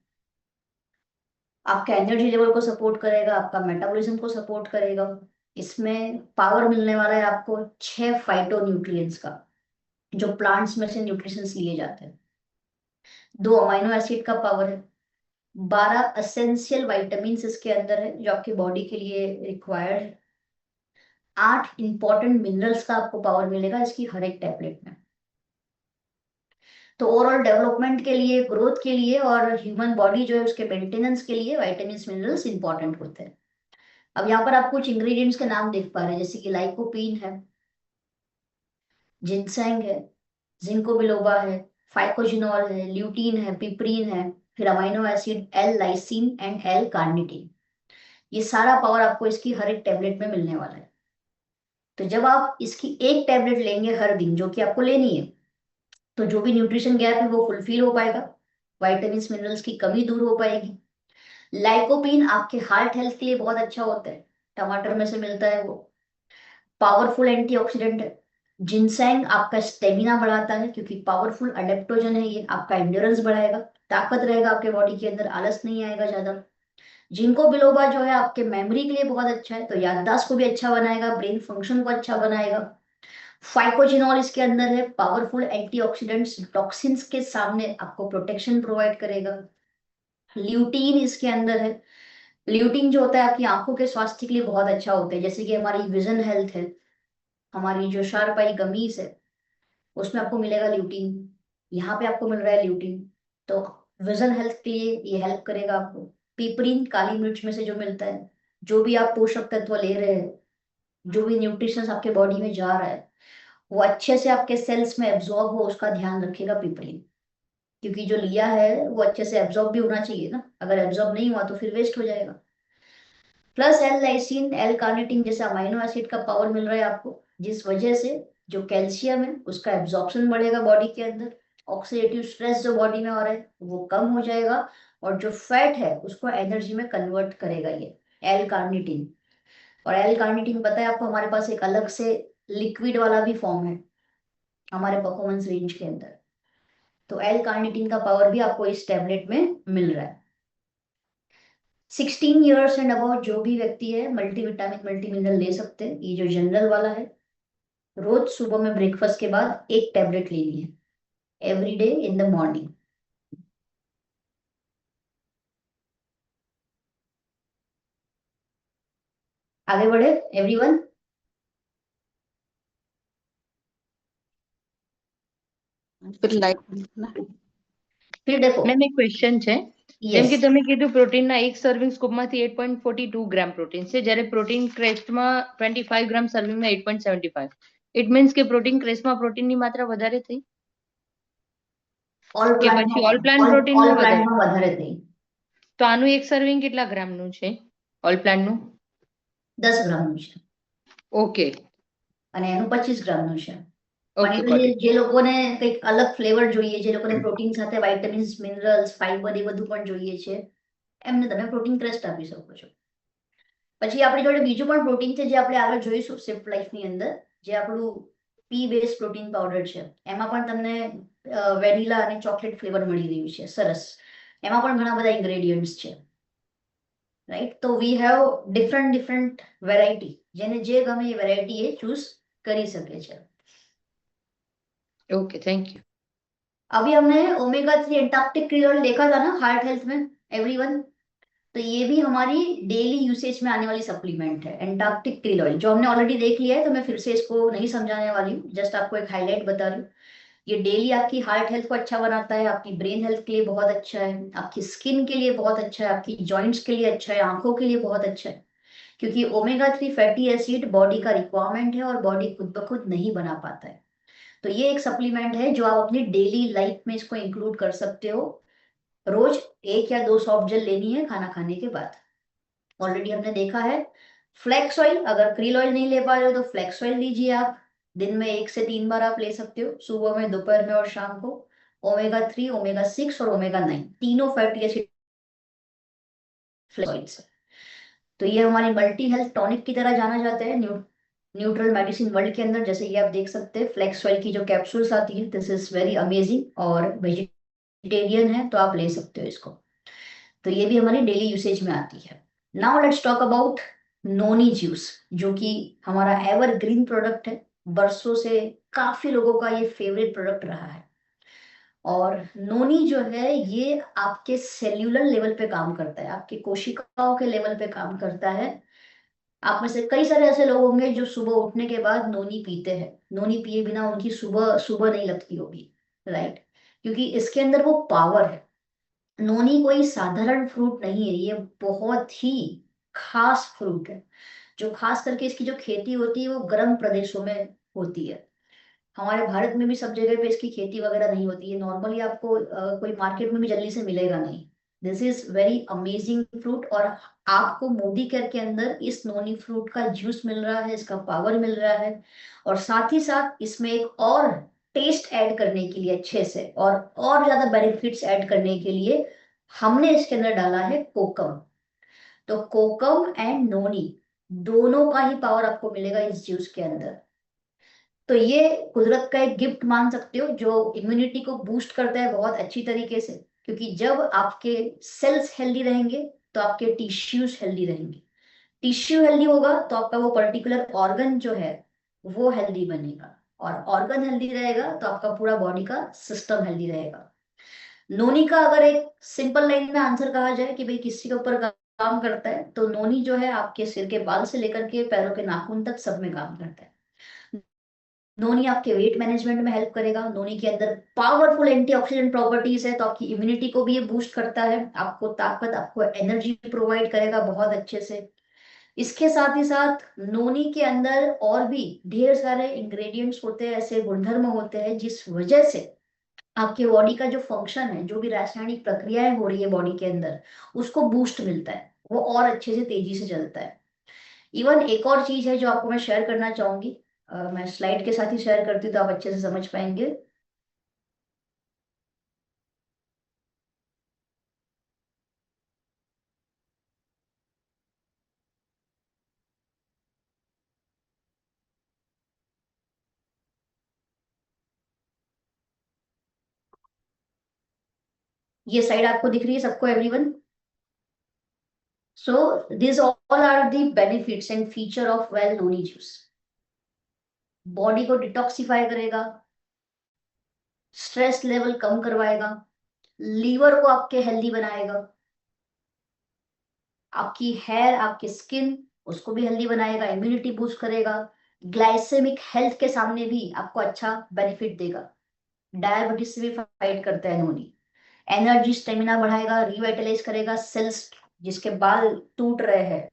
आपका एनर्जी लेवल को सपोर्ट करेगा, आपका मेटाबॉलिज्म को सपोर्ट करेगा। इसमें पावर मिलने वाला है आपको 6 फाइटो न्यूट्रिएंट्स का, जो प्लांट्स में से न्यूट्रिशंस लिए जाते हैं। 2 अमाइनो एसिड का पावर है। 12 असेंशियल वाइटामिन इसके अंदर है जो आपकी बॉडी के लिए रिक्वायर्ड है। 8 इंपॉर्टेंट मिनरल्स का आपको पावर मिलेगा इसकी हर एक टैबलेट में। तो ओवरऑल डेवलपमेंट के लिए, ग्रोथ के लिए और ह्यूमन बॉडी जो है उसके मेंटेनेंस के लिए वाइटामिन मिनरल्स इंपॉर्टेंट होते हैं। अब यहाँ पर आप कुछ इंग्रेडिएंट्स के नाम देख पा रहे हैं, जैसे कि लाइकोपीन है, जिनसेंग है, जिंको बिलोबा है, फाइकोजिनोल है, ल्यूटीन है, पिपरीन है, फिर amino acid L lysine and L carnitine. ये सारा पावर आपको इसकी हर एक टैबलेट में मिलने वाला है। तो जब आप इसकी एक टैबलेट लेंगे हर दिन, जो कि आपको लेनी है, तो जो भी न्यूट्रिशन गैप है वो फुलफिल हो पाएगा, वाइटामिन मिनरल्स की कमी दूर हो पाएगी। लाइकोपीन आपके हार्ट हेल्थ के लिए बहुत अच्छा होता है, टमाटर में से मिलता है वो। पावरफुल एंटीऑक्सीडेंट है। जिनसेंग आपका स्टेमिना बढ़ाता है, क्योंकि पावरफुल अडेप्टोजन है ये, आपका एंड्योरेंस बढ़ाएगा, ताकत रहेगा आपके बॉडी के अंदर, आलस नहीं आएगा ज्यादा। जिंको बिलोबा जो है आपके मेमोरी के लिए बहुत अच्छा है, तो याददाश्त को भी अच्छा बनाएगा, ब्रेन फंक्शन को अच्छा बनाएगा। फाइकोजिनॉल इसके अंदर है, पावरफुल एंटीऑक्सीडेंट्स, टॉक्सिन्स के सामने आपको प्रोटेक्शन प्रोवाइड करेगा। ल्यूटीन इसके अंदर है। ल्यूटीन जो होता है आपकी आंखों के स्वास्थ्य के लिए बहुत अच्छा होता है, जैसे कि हमारी विजन हेल्थ है, हमारी जो शार्प आई गमीज है, उसमें आपको मिलेगा ल्यूटीन। यहाँ पे आपको मिल रहा है ल्यूटीन, तो विजन हेल्थ के लिए ये हेल्प करेगा आपको। पिपरीन काली मिर्च में से जो मिलता है, जो भी आप पोषक तत्व ले रहे हैं, जो भी न्यूट्रिशन आपके बॉडी में जा रहा है, वो अच्छे से आपके सेल्स में एब्जॉर्ब हो, उसका ध्यान रखेगा पिपरीन। क्योंकि जो लिया है वो अच्छे से एब्जॉर्ब भी होना चाहिए ना, अगर एब्जॉर्ब नहीं हुआ तो फिर वेस्ट हो जाएगा। Plus L lysine L carnitine जैसे अमाइनो एसिड का पावर मिल रहा है आपको, जिस वजह से जो कैल्शियम है उसका एब्जॉर्प्शन बढ़ेगा बॉडी के अंदर। ऑक्सीडेटिव स्ट्रेस जो बॉडी में हो रहा है वो कम हो जाएगा, और जो फैट है उसको एनर्जी में कन्वर्ट करेगा ये एल कार्निटीन। और एल कार्निटीन पता है आपको, हमारे पास एक अलग से लिक्विड वाला भी फॉर्म है हमारे परफॉर्मेंस रेंज के अंदर। तो एल कार्निटीन का पावर भी आपको इस टैबलेट में मिल रहा है। 16 ईयर्स एंड अबाउट जो भी व्यक्ति है मल्टीविटामिन मल्टी मिनरल ले सकते हैं। ये जो जनरल वाला है, रोज सुबह में ब्रेकफास्ट के बाद एक टैबलेट लेनी है, every day in the morning. आगे बढ़े एवरीवन। फिर देखो, મેમ એક ક્વેશ્ચન છે, જેમ यस કે તમે કીધું પ્રોટીનના એક સર્વિંગ સ્કૂપમાંથી 8.42 ગ્રામ પ્રોટીન છે, જ્યારે પ્રોટીન ક્રેસ્ટમાં 25 ગ્રામ સર્વિંગમાં 8.75. ઇટ મીન્સ કે પ્રોટીન ક્રેસ્ટમાં પ્રોટીનની માત્રા વધારે થઈ ऑल કે प्लांट પછી में ઓલ પ્લાન્ટ ऑल પ્રોટીનમાં प्लांट વધારે? में વધારે થઈ। તો આનું એક સર્વિંગ કેટલા ગ્રામનું છે ઓલ પ્લાન્ટનું? 10 ગ્રામનું છે ઓકે અને એનું 25 ગ્રામનું છે। પણ ઓકે એટલે ગોટ ઇટ. જે લોકોને કંઈક અલગ ફ્લેવર જોઈએ, જે લોકોને પ્રોટીન સાથે વાઇટામિન્સ મિનરલ્સ ફાઈબર એ બધું પણ જોઈએ છે, એમને તમે પ્રોટીન ક્રેસ્ટ આપી શકો છો। પછી આપણી જોડે બીજું પણ પ્રોટીન છે જે આપણે આગળ જોઈશું શિફ્ટ લાઈફની અંદર, જે આપણું પી બેઝ પ્રોટીન પાવડર છે, એમાં પણ તમને વેનીલા અને ચોકલેટ ફ્લેવર મળી રહ્યું છે, સરસ. એમાં પણ ઘણા બધા ઇન્ગ્રેડિયન્ટ્સ છે, રાઈટ. તો વી હેવ ડિફરન્ટ વેરાયટી, જેને જે ગમે એ વેરાયટી એ ચૂઝ કરી શકે છે. Okay, thank you. अभी हमने ओमेगा 3 एंटार्क्टिक क्रील ऑयल देखा था ना हार्ट हेल्थ में, एवरीवन. तो ये भी हमारी डेली यूसेज में आने वाली सप्लीमेंट है, एंटार्क्टिक क्रील ऑयल, जो हमने ऑलरेडी देख लिया है, तो मैं फिर से इसको नहीं समझाने वाली हूँ, जस्ट आपको एक हाईलाइट बता रही हूँ. ये डेली आपकी हार्ट हेल्थ को अच्छा बनाता है, आपकी ब्रेन हेल्थ के लिए बहुत अच्छा है, आपकी स्किन के लिए बहुत अच्छा है, आपकी जॉइंट्स के लिए अच्छा है, आंखों के लिए बहुत अच्छा है. क्योंकि ओमेगा 3 फैटी एसिड बॉडी का रिक्वायरमेंट है और बॉडी खुद ब खुद नहीं बना पाता है. तो ये एक सप्लीमेंट है जो आप अपनी डेली लाइफ में इसको इंक्लूड कर सकते हो. रोज 1 या 2 सॉफ्ट जेल लेनी है खाना खाने के बाद. ऑलरेडी हमने देखा है. फ्लेक्स ऑयल, अगर क्रील ऑयल नहीं ले पा रहे हो तो फ्लेक्स ऑयल लीजिए आप. दिन में 1 से 3 बार आप ले सकते हो, सुबह में, दोपहर में और शाम को. ओमेगा 3, ओमेगा 6 और ओमेगा 9 तीनों फैटी एसिड फ्लेक्स ऑयल से. तो ये हमारी मल्टी हेल्थ टॉनिक की तरह जाना जाता है न्यूट्रल मेडिसिन वर्ल्ड के अंदर. जैसे ये आप देख सकते हैं, फ्लेक्स ऑयल की जो कैप्सूल्स आती है, दिस इज वेरी अमेजिंग, और वेजिटेरियन है तो आप ले सकते हो इसको. तो ये भी हमारी डेली यूसेज में आती है. Now let's talk about noni juice, जो कि हमारा एवरग्रीन प्रोडक्ट है. बरसों से काफी लोगों का ये फेवरेट प्रोडक्ट रहा है. और नोनी जो है ये आपके सेल्यूलर लेवल पे काम करता है, आपकी कोशिकाओं के लेवल पे काम करता है. आप में से कई सारे ऐसे लोग होंगे जो सुबह उठने के बाद नोनी पीते हैं. नोनी पिए बिना उनकी सुबह सुबह नहीं लगती होगी, राइट. क्योंकि इसके अंदर वो पावर है. नोनी कोई साधारण फ्रूट नहीं है, ये बहुत ही खास फ्रूट है. जो खास करके इसकी जो खेती होती है वो गर्म प्रदेशों में होती है. हमारे भारत में भी सब जगह पे इसकी खेती वगैरह नहीं होती है. नॉर्मली आपको कोई मार्केट में भी जल्दी से मिलेगा नहीं. This is very amazing fruit. और आपको मोदी केयर के अंदर इस नोनी फ्रूट का जूस मिल रहा है, इसका पावर मिल रहा है. और साथ ही साथ इसमें एक और टेस्ट ऐड करने के लिए अच्छे से और ज्यादा बेनिफिट्स ऐड करने के लिए हमने इसके अंदर डाला है कोकम. तो कोकम एंड नोनी दोनों का ही पावर आपको मिलेगा इस जूस के अंदर. तो ये कुदरत का एक गिफ्ट मान सकते हो, जो इम्यूनिटी को बूस्ट करता है बहुत अच्छी तरीके से. क्योंकि जब आपके सेल्स हेल्दी रहेंगे तो आपके टिश्यूज हेल्दी रहेंगे. टिश्यू हेल्दी होगा तो आपका वो पर्टिकुलर ऑर्गन जो है वो हेल्दी बनेगा. और ऑर्गन हेल्दी रहेगा तो आपका पूरा बॉडी का सिस्टम हेल्दी रहेगा. नोनी का अगर एक सिंपल लाइन में आंसर कहा जाए कि भाई किसी के ऊपर काम करता है, तो नोनी जो है आपके सिर के बाल से लेकर के पैरों के नाखून तक सब में काम करता है. नोनी आपके वेट मैनेजमेंट में हेल्प करेगा. नोनी के अंदर पावरफुल एंटीऑक्सीडेंट प्रॉपर्टीज है, तो आपकी इम्यूनिटी को भी ये बूस्ट करता है, आपको ताकत, आपको एनर्जी प्रोवाइड करेगा बहुत अच्छे से. इसके साथ ही साथ नोनी के अंदर और भी ढेर सारे इंग्रेडिएंट्स होते हैं, ऐसे गुणधर्म होते हैं जिस वजह से आपके बॉडी का जो फंक्शन है, जो भी रासायनिक प्रक्रियाएं हो रही है बॉडी के अंदर, उसको बूस्ट मिलता है, वो और अच्छे से तेजी से चलता है. इवन एक और चीज है जो आपको मैं शेयर करना चाहूंगी. मैं स्लाइड के साथ ही शेयर करती हूँ तो आप अच्छे से समझ पाएंगे. ये साइड आपको दिख रही है सबको, everyone? So this all are the benefits and feature of well noni juice. Body को डिटॉक्सिफाई करेगा, स्ट्रेस लेवल कम करवाएगा, लीवर को आपके हेल्दी बनाएगा, आपकी हेयर, आपकी स्किन, उसको भी हेल्दी बनाएगा, इम्यूनिटी बूस्ट करेगा, ग्लाइसेमिक हेल्थ के सामने भी आपको अच्छा बेनिफिट देगा. डायबिटीज से भी फाइट करता है नोनी. एनर्जी स्टेमिना बढ़ाएगा, रिवाइटलाइज करेगा सेल्स. जिसके बाल टूट रहे हैं,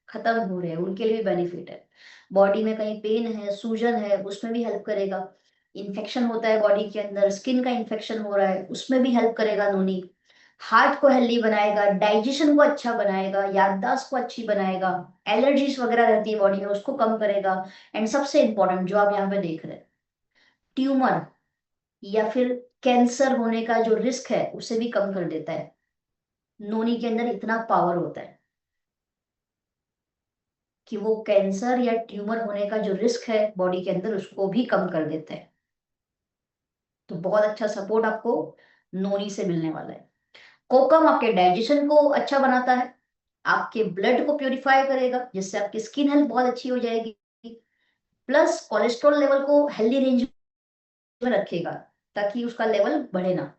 खत्म हो रहे हैं, उनके लिए भी बेनिफिट है. बॉडी में कहीं पेन है, सूजन है, उसमें भी हेल्प करेगा. इन्फेक्शन होता है बॉडी के अंदर, स्किन का इन्फेक्शन हो रहा है, उसमें भी हेल्प करेगा नोनी. हार्ट को हेल्दी बनाएगा, डाइजेशन को अच्छा बनाएगा, याददाश्त को अच्छी बनाएगा, एलर्जीज वगैरह रहती है बॉडी में उसको कम करेगा. एंड सबसे इंपॉर्टेंट जो आप यहाँ पे देख रहे हैं, ट्यूमर या फिर कैंसर होने का जो रिस्क है उसे भी कम कर देता है. नोनी के अंदर इतना पावर होता है कि वो कैंसर या ट्यूमर होने का जो रिस्क है बॉडी के अंदर उसको भी कम कर देते हैं। तो बहुत अच्छा सपोर्ट आपको नोनी से मिलने वाला है। कोकम आपके डाइजेशन को अच्छा बनाता है, आपके ब्लड को प्योरीफाई करेगा जिससे आपकी स्किन हेल्थ बहुत अच्छी हो जाएगी, प्लस कोलेस्ट्रॉल लेवल को हेल्दी रेंज में रखेगा ताकि उसका लेवल बढ़े ना।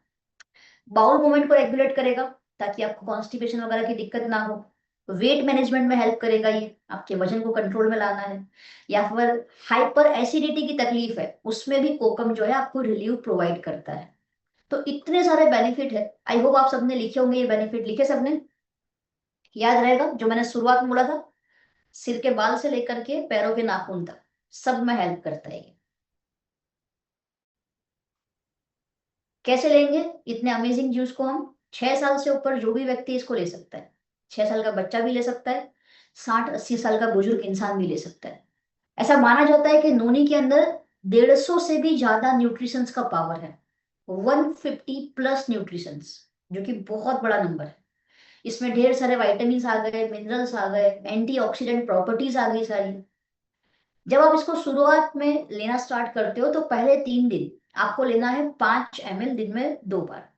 बाउल मूवमेंट को रेगुलेट करेगा ताकि आपको कॉन्स्टिपेशन वगैरह की दिक्कत ना हो। वेट मैनेजमेंट में हेल्प करेगा, ये आपके वजन को कंट्रोल में लाना है, या फिर हाइपर एसिडिटी की तकलीफ है उसमें भी कोकम जो है आपको रिलीफ प्रोवाइड करता है। तो इतने सारे बेनिफिट है। आई होप आप सबने लिखे होंगे, ये बेनिफिट लिखे सबने, याद रहेगा जो मैंने शुरुआत में बोला था, सिर के बाल से लेकर के पैरों के नाखून तक सब में हेल्प करता है ये। कैसे लेंगे इतने अमेजिंग जूस को? हम 6 साल से ऊपर जो भी व्यक्ति इसको ले सकता है, 6 साल का बच्चा भी ले सकता है, 60-80 साल का बुजुर्ग इंसान भी ले सकता है। ऐसा माना जाता है कि नोनी के अंदर 150 से भी ज्यादा न्यूट्रिशंस का पावर है, 150 प्लस न्यूट्रिशंस, जो कि बहुत बड़ा नंबर है। इसमें ढेर सारे वाइटामिन आ गए, मिनरल्स आ गए, एंटीऑक्सीडेंट प्रॉपर्टीज आ गई सारी। जब आप इसको शुरुआत में लेना स्टार्ट करते हो तो पहले 3 दिन आपको लेना है 5 ml दिन में 2 बार।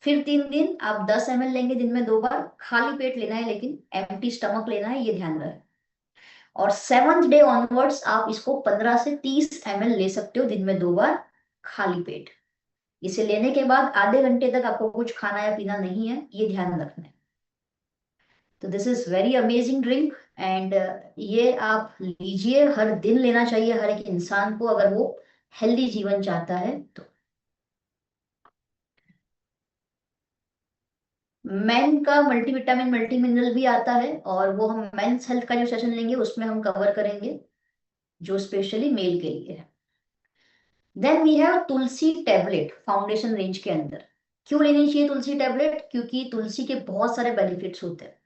फिर 3 दिन आप 10 ml लेंगे दिन में 2 बार, खाली पेट लेना है लेकिन एम्प्टी स्टमक लेना है, ये ध्यान रहे। और 7th डे ऑनवर्ड्स आप इसको 15 से 30 ml ले सकते हो दिन में 2 बार खाली पेट। इसे लेने के बाद आधे घंटे तक आपको कुछ खाना या पीना नहीं है, ये ध्यान रखना है। तो this is very amazing drink and ये आप लीजिए, हर दिन लेना चाहिए हर एक इंसान को अगर वो हेल्दी जीवन चाहता है तो। मेन का मल्टीविटामिन मल्टी मिनरल भी आता है और वो हम मेंस हेल्थ का जो सेशन लेंगे उसमें हम कवर करेंगे, जो स्पेशली मेल के लिए है। Then we have tulsi tablet foundation range के अंदर। क्यों लेनी चाहिए तुलसी टैबलेट? क्योंकि तुलसी के बहुत सारे बेनिफिट्स होते हैं।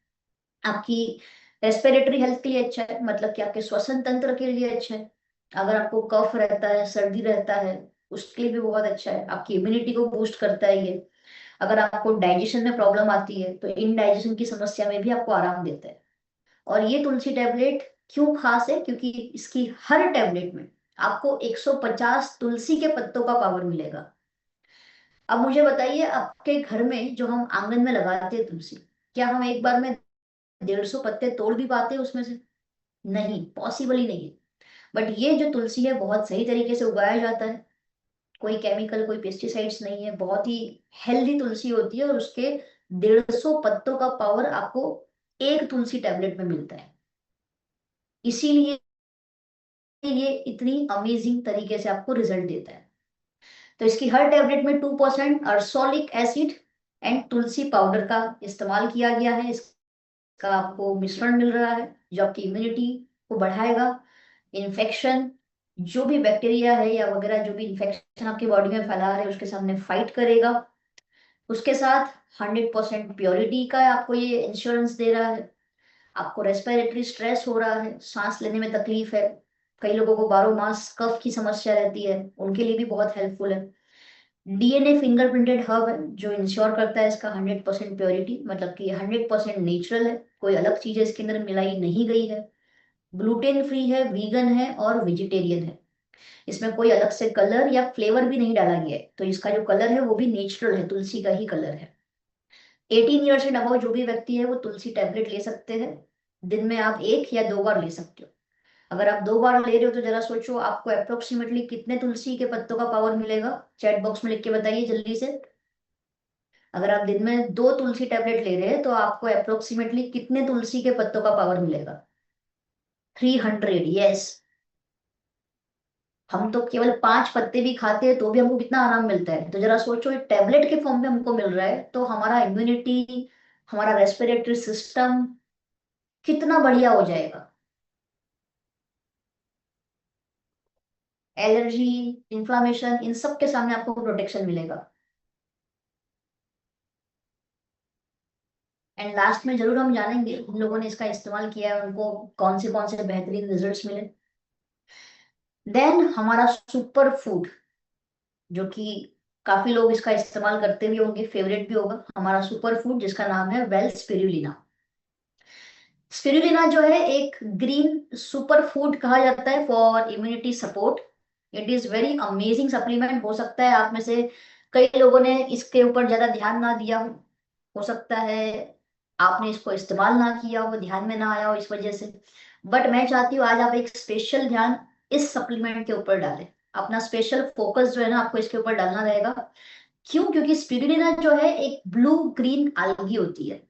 आपकी रेस्पिरेटरी हेल्थ के लिए अच्छा है, मतलब कि आपके श्वसन तंत्र के लिए अच्छा है। अगर आपको कफ रहता है, सर्दी रहता है, उसके लिए भी बहुत अच्छा है। आपकी इम्यूनिटी को बूस्ट करता है ये। अगर आपको डाइजेशन में प्रॉब्लम आती है तो इनडाइजेशन की समस्या में भी आपको आराम देता है। और ये तुलसी टैबलेट क्यों खास है? क्योंकि इसकी हर टैबलेट में आपको 150 तुलसी के पत्तों का पावर मिलेगा। अब मुझे बताइए, आपके घर में जो हम आंगन में लगाते हैं तुलसी, क्या हम एक बार में 150 पत्ते तोड़ भी पाते हैं उसमें से? नहीं, पॉसिबल ही नहीं है। बट ये जो तुलसी है बहुत सही तरीके से उगाया जाता है, कोई केमिकल कोई पेस्टिसाइड्स नहीं है, बहुत ही हेल्दी तुलसी होती है और उसके 150 पत्तों का पावर आपको एक तुलसी टैबलेट में मिलता है। इसीलिए ये इतनी अमेजिंग तरीके से आपको रिजल्ट देता है। तो इसकी हर टैबलेट में 2% अर्सोलिक एसिड एंड तुलसी पाउडर का इस्तेमाल किया गया है। इसका आपको मिश्रण मिल रहा है जो आपकी इम्यूनिटी को बढ़ाएगा। इन्फेक्शन, जो भी बैक्टीरिया है या वगैरह जो भी इन्फेक्शन आपकी बॉडी में फैला रहे है उसके सामने फाइट करेगा। उसके साथ 100% प्योरिटी का आपको ये इंश्योरेंस दे रहा है। आपको रेस्पिरेटरी स्ट्रेस हो रहा है, सांस लेने में तकलीफ है, कई लोगों को 12 मास कफ की समस्या रहती है, उनके लिए भी बहुत हेल्पफुल है। डीएनए फिंगरप्रिंटेड हर्ब है जो इंश्योर करता है इसका 100% प्योरिटी, मतलब कि 100% नेचुरल है, कोई अलग चीज इसके अंदर मिलाई नहीं गई है। ग्लूटेन फ्री है, वीगन है और वेजिटेरियन है। इसमें कोई अलग से कलर या फ्लेवर भी नहीं डाला गया है, तो इसका जो कलर है वो भी नेचुरल है, तुलसी का ही कलर है। 18 ईयर्स एंड अबव जो भी व्यक्ति है वो तुलसी टैबलेट ले सकते हैं। दिन में आप 1 या 2 बार ले सकते हो। अगर आप 2 बार ले रहे हो तो जरा सोचो आपको अप्रोक्सीमेटली कितने तुलसी के पत्तों का पावर मिलेगा। चैट बॉक्स में लिख के बताइए जल्दी से। अगर आप दिन में 2 तुलसी टैबलेट ले रहे हैं तो आपको अप्रोक्सीमेटली कितने तुलसी के पत्तों का पावर मिलेगा? 300, यस। हम तो केवल 5 पत्ते भी खाते हैं तो भी हमको कितना आराम मिलता है। तो जरा सोचो एक टैबलेट के फॉर्म में हमको मिल रहा है तो हमारा इम्यूनिटी, हमारा रेस्पिरेटरी सिस्टम कितना बढ़िया हो जाएगा। एलर्जी, इन्फ्लामेशन, इन सब के सामने आपको प्रोटेक्शन मिलेगा। एंड लास्ट में जरूर हम जानेंगे उन लोगों ने इसका इस्तेमाल किया है उनको कौन से बेहतरीन रिजल्ट्स मिले। देन हमारा सुपर फूड, जो कि काफी लोग इसका इस्तेमाल करते भी होंगे, फेवरेट भी होगा, हमारा सुपर फूड जिसका नाम है वेल स्पिरुलिना। स्पिरुलिना जो है एक ग्रीन सुपर फूड कहा जाता है for immunity support. It is very amazing supplement. हो सकता है आप में से कई लोगों ने इसके ऊपर ज्यादा ध्यान ना दिया हो सकता है आपने इसको इस्तेमाल ना किया हो, ध्यान में ना आया हो इस वजह से। बट मैं चाहती हूँ आज आप एक स्पेशल ध्यान इस सप्लीमेंट के ऊपर डालें। अपना स्पेशल फोकस जो है ना आपको इसके ऊपर डालना रहेगा। क्यों? क्योंकि स्पिरुलिना जो है एक ब्लू ग्रीन algae होती है।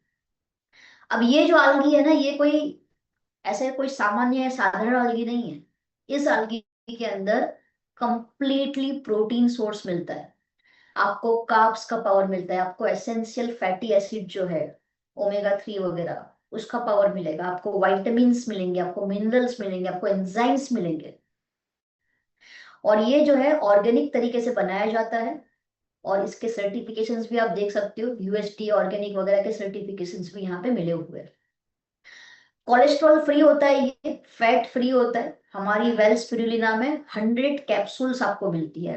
अब ये जो algae है ना, ये कोई ऐसे कोई सामान्य साधारण algae नहीं है। इस algae के अंदर कंप्लीटली प्रोटीन सोर्स मिलता है। आपको कार्ब्स का पावर मिलता है, आपको एसेंशियल फैटी एसिड जो है ओमेगा 3 वगैरह उसका पावर मिलेगा, आपको वाइटामिन्स मिलेंगे, आपको मिनरल्स मिलेंगे, आपको एंजाइम्स मिलेंगे। और ये जो है ऑर्गेनिक तरीके से बनाया जाता है। और इसके सर्टिफिकेशंस भी आप देख सकते हो, यूएसडी ऑर्गेनिक वगैरह के सर्टिफिकेशंस भी यहाँ पे मिले हुए हैं। कोलेस्ट्रॉल फ्री होता है, ये फैट फ्री होता है। हमारी वेल स्पिरुलिना में 100 कैप्सूल्स आपको मिलती है।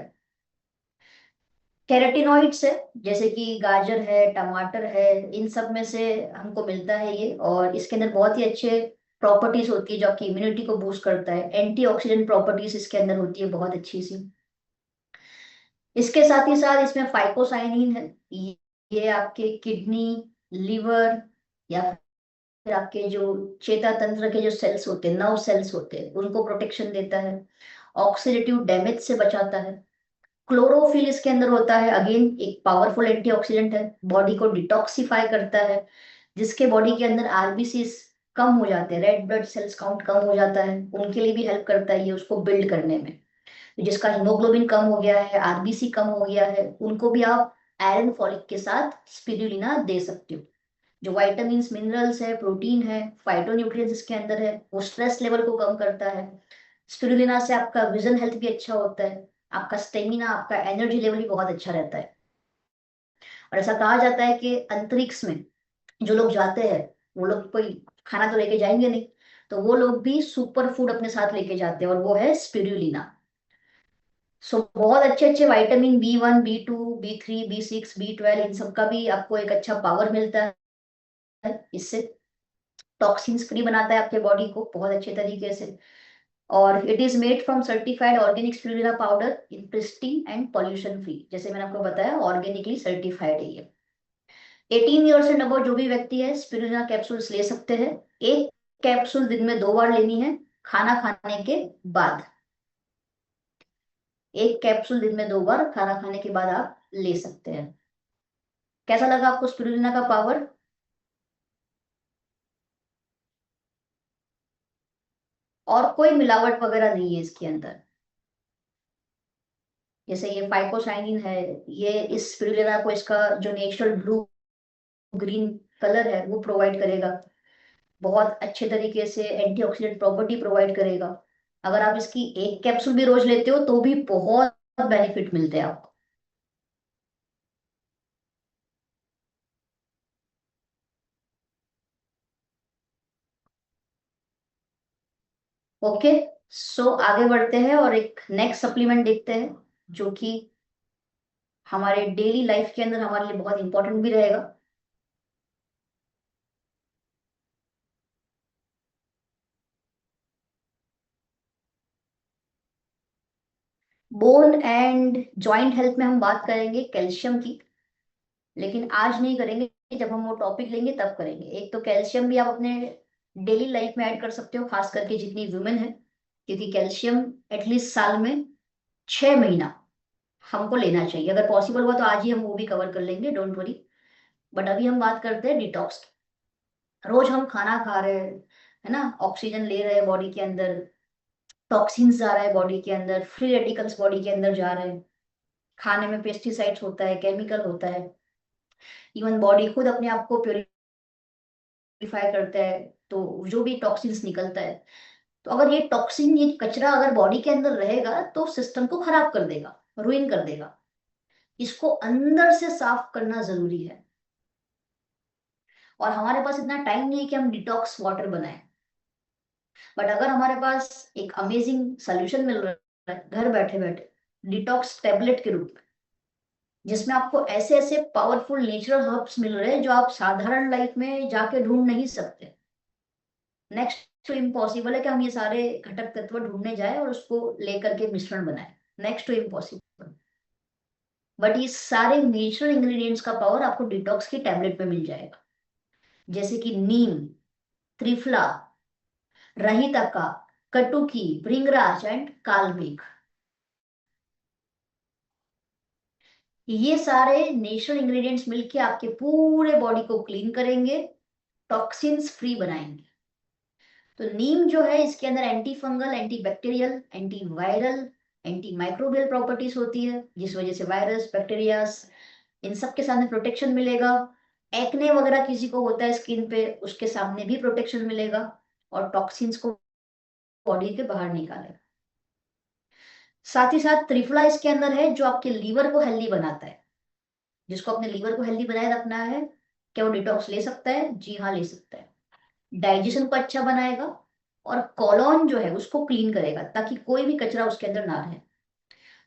कैरोटीनॉइड्स है, जैसे कि गाजर है, टमाटर है, इन सब में से हमको मिलता है ये। और इसके अंदर बहुत ही अच्छे प्रॉपर्टीज होती है जो आपकी इम्यूनिटी को बूस्ट करता है। एंटीऑक्सीडेंट प्रॉपर्टीज इसके अंदर होती है बहुत अच्छी सी। इसके साथ ही साथ इसमें फाइकोसाइनिन है। ये आपके किडनी, लिवर या फिर आपके जो चेता तंत्र के जो सेल्स होते हैं, नर्व सेल्स होते हैं, उनको प्रोटेक्शन देता है। ऑक्सीडेटिव डैमेज से बचाता है। क्लोरोफिल इसके अंदर होता है, अगेन एक पावरफुल एंटीऑक्सीडेंट है, बॉडी को डिटॉक्सिफाई करता है। जिसके बॉडी के अंदर आरबीसी कम हो जाते हैं, रेड ब्लड सेल्स काउंट कम हो जाता है, उनके लिए भी हेल्प करता है ये उसको बिल्ड करने में। जिसका हीमोग्लोबिन कम हो गया है, आरबीसी कम हो गया है, उनको भी आप आयरन फॉलिक के साथ स्पिरुलिना दे सकते हो। जो वाइटामिन मिनरल्स है, प्रोटीन है, फाइटोन्यूट्रिएंट्स इसके अंदर है, वो स्ट्रेस लेवल को कम करता है। स्पिरुलिना से आपका विजन हेल्थ भी अच्छा होता है, आपका स्टेमिना, आपका एनर्जी लेवल भी बहुत अच्छा रहता है। और ऐसा कहा जाता है कि अंतरिक्ष में जो लोग जाते हैं वो लोग कोई खाना तो लेके जाएंगे नहीं, तो वो लोग भी सुपर फूड अपने साथ लेके जाते हैं और वो है स्पिरुलिना। सो बहुत अच्छे अच्छे vitamin B1, B2, B3, B6, B12 इन सब का भी आपको एक अच्छा पावर मिलता है इससे। टॉक्सिन्स फ्री बनाता है आपके बॉडी को बहुत अच्छे तरीके से। और it is made from certified organic spirulina powder in pristine and pollution free. जैसे मैंने आपको बताया ऑर्गेनिकली सर्टिफाइड है ये। 18 ईयर्स एंड अबव जो भी व्यक्ति है स्पिरुलिना कैप्सूल्स ले सकते हैं। एक कैप्सूल दिन में 2 बार लेनी है खाना खाने के बाद। एक कैप्सूल दिन में 2 बार खाना खाने के बाद आप ले सकते हैं। कैसा लगा आपको स्पिरुलिना का पावर? और कोई मिलावट वगैरह नहीं है इसके अंदर। जैसे ये फाइकोसाइनिन है, ये इस स्पिरुलिना को इसका जो नेचुरल ब्लू ग्रीन कलर है वो प्रोवाइड करेगा। बहुत अच्छे तरीके से एंटीऑक्सीडेंट प्रॉपर्टी प्रोवाइड करेगा। अगर आप इसकी एक कैप्सूल भी रोज लेते हो तो भी बहुत बेनिफिट मिलते हैं आपको। ओके, सो आगे बढ़ते हैं और एक नेक्स्ट सप्लीमेंट देखते हैं जो कि हमारे डेली लाइफ के अंदर हमारे लिए बहुत इंपॉर्टेंट भी रहेगा। बोन एंड जॉइंट हेल्थ में हम बात करेंगे कैल्शियम की, लेकिन आज नहीं करेंगे, जब हम वो टॉपिक लेंगे तब करेंगे। एक तो कैल्शियम भी आप अपने डेली लाइफ में ऐड कर सकते हो, खास करके जितनी वुमेन है, क्योंकि कैल्शियम एटलीस्ट साल में 6 महीना हमको लेना चाहिए। अगर पॉसिबल हुआ तो आज ही हम वो भी कवर कर लेंगे, डोंट वरी। बट अभी हम बात करते हैं डिटॉक्स की। रोज हम खाना खा रहे हैं, है ना, ऑक्सीजन ले रहे हैं बॉडी के अंदर, टॉक्सिन्स जा रहा है बॉडी के अंदर, फ्री रेडिकल्स बॉडी के अंदर जा रहे हैं, खाने में पेस्टिसाइड्स होता है, केमिकल होता है, इवन बॉडी खुद अपने आप को प्योरीफाई करता है, तो जो भी टॉक्सिन्स निकलता है, तो अगर ये टॉक्सिन, ये कचरा अगर बॉडी के अंदर रहेगा तो सिस्टम को खराब कर देगा, रुइन कर देगा। इसको अंदर से साफ करना जरूरी है। और हमारे पास इतना टाइम नहीं है कि हम डिटॉक्स वाटर बनाएं। बट अगर हमारे पास एक अमेजिंग सोल्यूशन मिल रहा है घर बैठे बैठे, डिटॉक्स टेबलेट के रूप में, जिसमें आपको ऐसे ऐसे पावरफुल नेचुरल हर्ब्स मिल रहे हैं जो आप साधारण लाइफ में जाके ढूंढ नहीं सकते। नेक्स्ट टू इम्पॉसिबल है कि हम ये सारे घटक तत्व ढूंढने जाए और उसको लेकर के मिश्रण बनाए, नेक्स्ट टू इम्पॉसिबल। बट ये सारे नेचुरल इंग्रेडिएंट्स का पावर आपको डिटॉक्स की टैबलेट में मिल जाएगा, जैसे कि नीम, त्रिफला, रहितका, कटुकी, भृंगराज एंड कालमेघ। ये सारे नेचुरल इंग्रेडिएंट्स मिलके आपके पूरे बॉडी को क्लीन करेंगे, टॉक्सिन्स फ्री बनाएंगे। तो नीम जो है इसके अंदर anti fungal, anti bacterial, anti viral, anti microbial properties होती है, जिस वजह से वायरस, बैक्टीरिया इन सब के सामने प्रोटेक्शन मिलेगा। एक्ने वगैरह किसी को होता है स्किन पे, उसके सामने भी प्रोटेक्शन मिलेगा और टॉक्सिन्स को बॉडी के बाहर निकालेगा। साथ ही साथ त्रिफला इसके अंदर है जो आपके लीवर को हेल्दी बनाता है। जिसको अपने लीवर को हेल्दी बनाए रखना है, क्या वो डिटॉक्स ले सकता है? जी हाँ, ले सकता है। डाइजेशन को अच्छा बनाएगा और कॉलोन जो है उसको क्लीन करेगा ताकि कोई भी कचरा उसके अंदर ना रहे।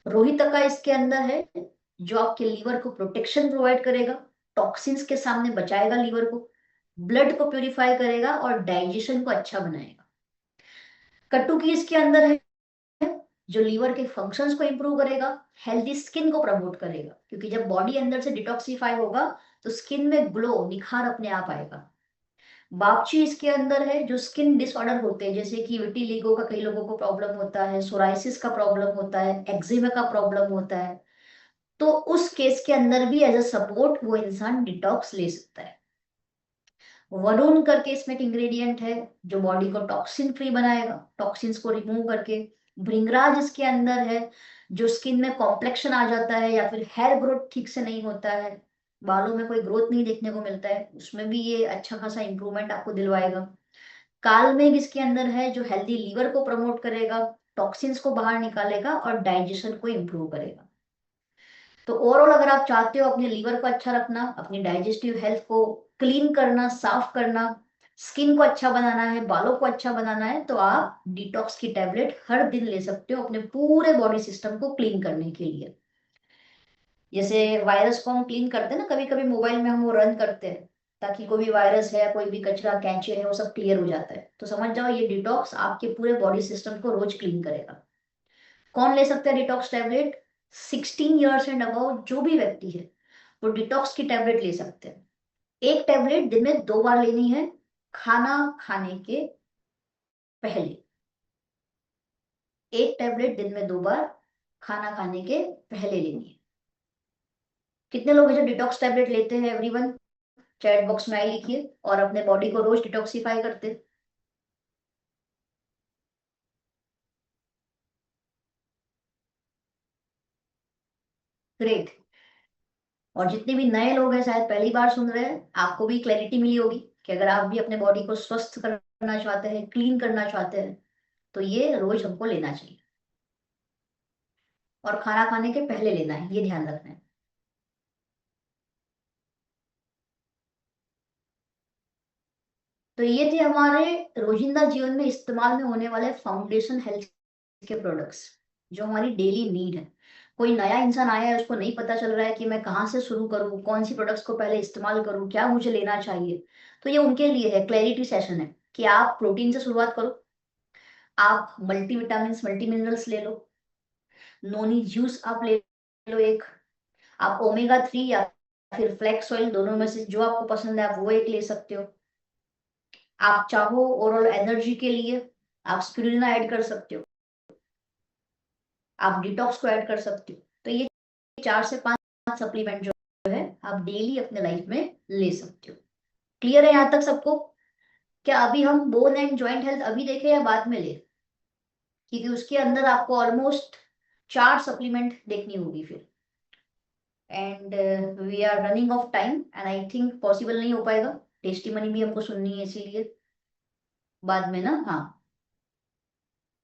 रोहितका इसके अंदर है जो आपके लीवर को प्रोटेक्शन प्रोवाइड करेगा, टॉक्सिन्स के सामने बचाएगा लीवर को, ब्लड को प्यूरिफाई करेगा और डाइजेशन को अच्छा बनाएगा। कटुकी इसके अंदर है जो लीवर के फंक्शंस को इंप्रूव करेगा, हेल्दी स्किन को प्रमोट करेगा, क्योंकि जब बॉडी अंदर से डिटॉक्सिफाई होगा तो स्किन में ग्लो, निखार अपने आप आएगा। बापची इसके अंदर है जो स्किन डिसऑर्डर होते हैं, जैसे कि विटिलिगो का कई लोगों को प्रॉब्लम होता है, सोराइसिस का प्रॉब्लम होता है, एक्जिमा का प्रॉब्लम होता है, तो उस केस के अंदर भी एज अ सपोर्ट वो इंसान डिटॉक्स ले सकता है। वरुण करके इसमें एक इंग्रेडिएंट है जो बॉडी को टॉक्सिन फ्री बनाएगा, टॉक्सिन्स को रिमूव करके। भृंगराज इसके अंदर है जो स्किन में कॉम्प्लेक्शन आ जाता है या फिर हेयर ग्रोथ ठीक से नहीं होता है, बालों में कोई ग्रोथ नहीं देखने को मिलता है, उसमें भी ये अच्छा खासा इंप्रूवमेंट आपको दिलवाएगा। कालमेघ इसके अंदर है जो हेल्दी लीवर को प्रमोट करेगा, टॉक्सिन्स को बाहर निकालेगा और डाइजेशन को इंप्रूव करेगा। तो ओवरऑल अगर आप चाहते हो अपने लीवर को अच्छा रखना, अपनी डाइजेस्टिव हेल्थ को क्लीन करना, साफ करना, स्किन को अच्छा बनाना है, बालों को अच्छा बनाना है, तो आप डिटॉक्स की टैबलेट हर दिन ले सकते हो अपने पूरे बॉडी सिस्टम को क्लीन करने के लिए। जैसे वायरस को हम क्लीन करते हैं ना, कभी कभी मोबाइल में हम वो रन करते हैं ताकि कोई भी वायरस है, कोई भी कचरा, कैंचे है, वो सब क्लियर हो जाता है। तो समझ जाओ ये डिटॉक्स आपके पूरे बॉडी सिस्टम को रोज क्लीन करेगा। कौन ले सकता है detox tablet? 16 years and above जो भी व्यक्ति है वो डिटॉक्स की टैबलेट ले सकते हैं। एक टैबलेट दिन में 2 बार लेनी है, खाना खाने के पहले। एक टैबलेट दिन में 2 बार खाना खाने के पहले लेनी है। कितने लोग हैं जो डिटॉक्स टैबलेट लेते हैं? एवरीवन चैट बॉक्स में आई लिखिए, और अपने बॉडी को रोज डिटॉक्सिफाई करते हैं। ग्रेट। और जितने भी नए लोग हैं शायद पहली बार सुन रहे हैं, आपको भी क्लैरिटी मिली होगी कि अगर आप भी अपने बॉडी को स्वस्थ करना चाहते हैं, क्लीन करना चाहते हैं, तो ये रोज हमको लेना चाहिए और खाना खाने के पहले लेना है, ये ध्यान रखना है। तो ये थे हमारे रोजिंदा जीवन में इस्तेमाल में होने वाले फाउंडेशन हेल्थ के प्रोडक्ट्स जो हमारी डेली नीड है। कोई नया इंसान आया है, उसको नहीं पता चल रहा है कि मैं कहाँ से शुरू करूँ, कौन सी प्रोडक्ट्स को पहले इस्तेमाल करूँ, क्या मुझे लेना चाहिए, तो ये उनके लिए है, क्लैरिटी सेशन है कि आप प्रोटीन से शुरुआत करो, आप मल्टीविटामिन, मल्टी मिनरल्स ले लो, नोनी जूस आप ले लो एक, आप ओमेगा 3 या फिर फ्लेक्स ऑयल, दोनों में से जो आपको पसंद है आप वो एक ले सकते हो। आप चाहो ओवरऑल एनर्जी के लिए आप स्पिरुलिना ऐड कर सकते हो, आप डिटॉक्स को ऐड कर सकते हो। तो ये 4 से 5 सप्लीमेंट जो है आप डेली अपने लाइफ में ले सकते हो। क्लियर है यहाँ तक सबको? क्या अभी हम बोन एंड जॉइंट हेल्थ अभी देखें या बाद में ले? क्योंकि उसके अंदर आपको ऑलमोस्ट 4 सप्लीमेंट देखनी होगी फिर, and we are running off time and I think possible नहीं हो पाएगा। टेस्टी मनी भी हमको सुननी है, इसीलिए बाद में ना, हाँ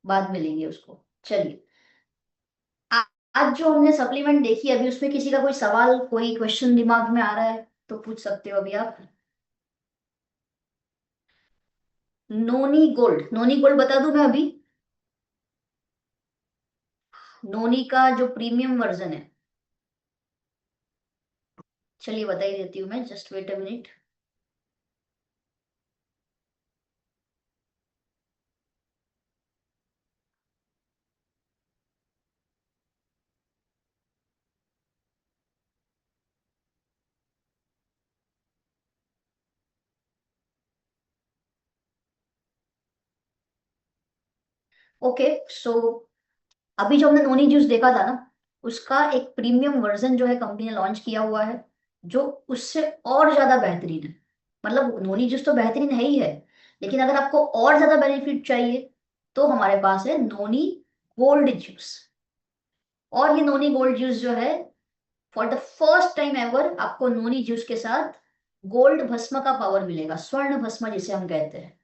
बाद में लेंगे उसको। चलिए, आज जो हमने सप्लीमेंट देखी अभी, उसमें किसी का कोई सवाल, कोई क्वेश्चन दिमाग में आ रहा है तो पूछ सकते हो अभी आप। नोनी गोल्ड, नोनी गोल्ड बता दूं मैं अभी? नोनी का जो प्रीमियम वर्जन है, चलिए बता ही देती हूँ मैं, just wait a minute. Okay, so अभी जो हमने नोनी जूस देखा था ना, उसका एक प्रीमियम वर्जन जो है कंपनी ने लॉन्च किया हुआ है, जो उससे और ज्यादा बेहतरीन है। मतलब नोनी जूस तो बेहतरीन है ही है, लेकिन अगर आपको और ज्यादा बेनिफिट चाहिए तो हमारे पास है नोनी गोल्ड जूस। और ये नोनी गोल्ड जूस जो है, for the first time ever आपको नोनी जूस के साथ गोल्ड भस्म का पावर मिलेगा, स्वर्ण भस्म जिसे हम कहते हैं।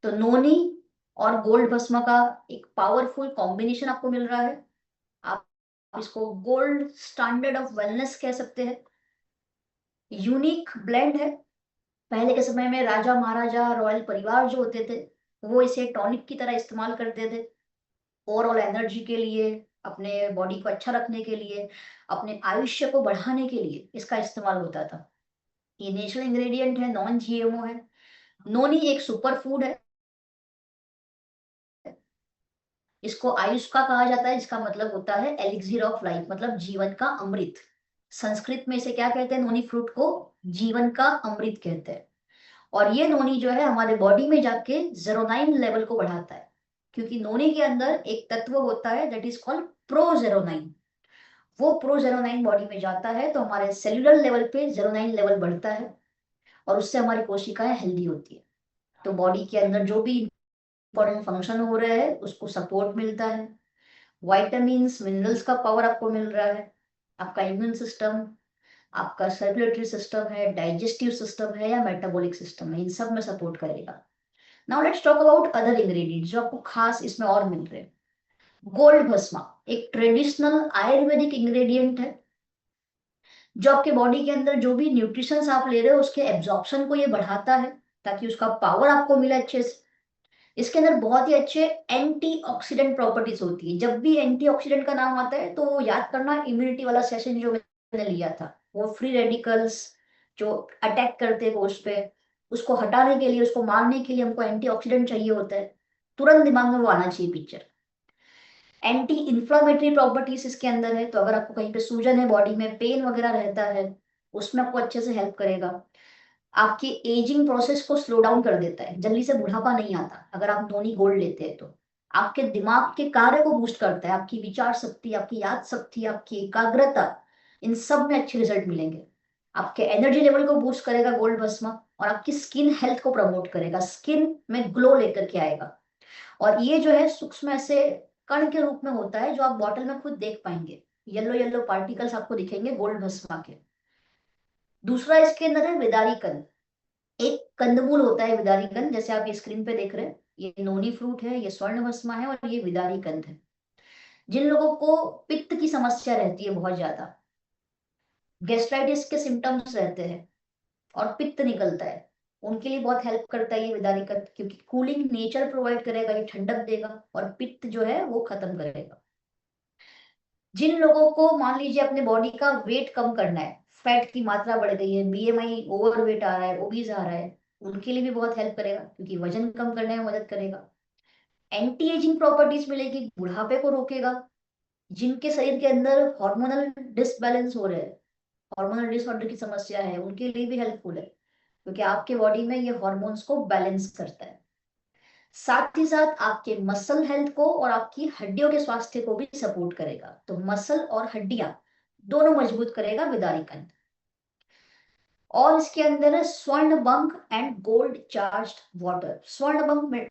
तो नोनी और गोल्ड भस्म का एक पावरफुल कॉम्बिनेशन आपको मिल रहा है। आप इसको गोल्ड स्टैंडर्ड ऑफ वेलनेस कह सकते हैं। यूनिक ब्लेंड है। पहले के समय में राजा महाराजा रॉयल परिवार जो होते थे, वो इसे टॉनिक की तरह इस्तेमाल करते थे, ओवरऑल एनर्जी के लिए, अपने बॉडी को अच्छा रखने के लिए, अपने आयुष्य को बढ़ाने के लिए इसका इस्तेमाल होता था। ये नेचुरल इंग्रेडिएंट है, नॉन जीएमओ है। नोनी एक सुपर फूड है। इसको आयुष का कहा जाता है, जिसका मतलब होता है एलिक्सिर ऑफ लाइफ, मतलब जीवन का अमृत। संस्कृत में इसे क्या कहते हैं? नोनी फ्रूट को जीवन का अमृत कहते हैं। और ये नोनी जो है हमारे बॉडी में जाके जेरोनाइन लेवल को बढ़ाता है, क्योंकि नोनी के अंदर एक तत्व होता है दैट इज कॉल्ड प्रोजेरोनाइन। वो प्रोजेरोनाइन बॉडी में जाता है तो हमारे सेल्यूलर लेवल पे जेरोनाइन लेवल बढ़ता है, और उससे हमारी कोशिकाएं हेल्दी होती है। तो बॉडी के अंदर जो भी इंपॉर्टेंट फंक्शन हो रहे हैं उसको सपोर्ट मिलता है। वाइटामिन्स मिनरल्स का पावर आपको मिल रहा है। आपका इम्यून सिस्टम, आपका सर्कुलेटरी सिस्टम है, डाइजेस्टिव सिस्टम है या मेटाबॉलिक सिस्टम है, इन सब में सपोर्ट करेगा। Now let's talk about other ingredients जो आपको खास इसमें और मिल रहे हैं। गोल्ड भस्मा एक ट्रेडिशनल आयुर्वेदिक इंग्रेडिएंट है, जो आपके बॉडी के अंदर जो भी न्यूट्रिशंस आप ले रहे हो उसके एब्जॉर्प्शन को ये बढ़ाता है, ताकि उसका पावर आपको मिले अच्छे से। इसके अंदर बहुत ही अच्छे एंटीऑक्सीडेंट प्रॉपर्टीज होती है। जब भी एंटीऑक्सीडेंट का नाम आता है तो याद करना इम्यूनिटी वाला सेशन जो मैंने लिया था, वो फ्री रेडिकल्स जो अटैक करते हैं उस पे, उसको हटाने के लिए, उसको मारने के लिए हमको एंटीऑक्सीडेंट चाहिए होता है। तुरंत दिमाग में वो आना चाहिए पिक्चर। एंटी इंफ्लामेटरी प्रॉपर्टीज इसके अंदर है, तो अगर आपको कहीं पे सूजन है, बॉडी में पेन वगैरह रहता है, उसमें आपको अच्छे से हेल्प करेगा। आपकी एजिंग प्रोसेस को स्लो डाउन कर देता है, जल्दी से बुढ़ापा नहीं आता अगर आप नोनी गोल्ड लेते हैं तो। आपके दिमाग के कार्य को बूस्ट करता है, आपकी विचार शक्ति, आपकी याद शक्ति, आपकी एकाग्रता, इन सब में अच्छे रिजल्ट मिलेंगे। आपके एनर्जी लेवल को बूस्ट करेगा गोल्ड भस्मा, और आपकी स्किन हेल्थ को प्रमोट करेगा, स्किन में ग्लो लेकर के आएगा। और ये जो है सूक्ष्म ऐसे कण के रूप में होता है जो आप बॉटल में खुद देख पाएंगे, येलो येलो पार्टिकल्स आपको दिखेंगे गोल्ड भस्मा के। दूसरा इसके अंदर है विदारी कंद। एक कंदमूल होता है विदारी कंद, जैसे आप ये स्क्रीन पे देख रहे हैं, ये नोनी फ्रूट है, ये स्वर्ण भस्मा है, और ये विदारी कंद है। जिन लोगों को पित्त की समस्या रहती है बहुत ज्यादा, गैस्ट्राइटिस के सिम्टम्स रहते हैं और पित्त निकलता है, उनके लिए बहुत हेल्प करता है ये विदारी कंद, क्योंकि कूलिंग नेचर प्रोवाइड करेगा, ये ठंडक देगा और पित्त जो है वो खत्म करेगा। जिन लोगों को मान लीजिए अपने बॉडी का वेट कम करना है, फैट की मात्रा बढ़ गई है, बीएमआई ओवरवेट आ रहा है, ओबीज आ रहा है, उनके लिए भी बहुत हेल्प करेगा, क्योंकि वजन कम करने में मदद करेगा। एंटी एजिंग प्रॉपर्टीज मिलेगी, बुढ़ापे को रोकेगा। जिनके शरीर के अंदर हार्मोनल डिसबैलेंस हो रहे हैं, हार्मोनल डिसऑर्डर की समस्या है, उनके लिए भी हेल्पफुल है, क्योंकि आपके बॉडी में ये हार्मोन्स को बैलेंस करता है। साथ ही साथ आपके मसल हेल्थ को और आपकी हड्डियों के स्वास्थ्य को भी सपोर्ट करेगा। तो मसल और हड्डियां दोनों मजबूत करेगा विदारी कंद। और इसके अंदर है स्वर्ण bunk and gold charged water. स्वर्ण बंक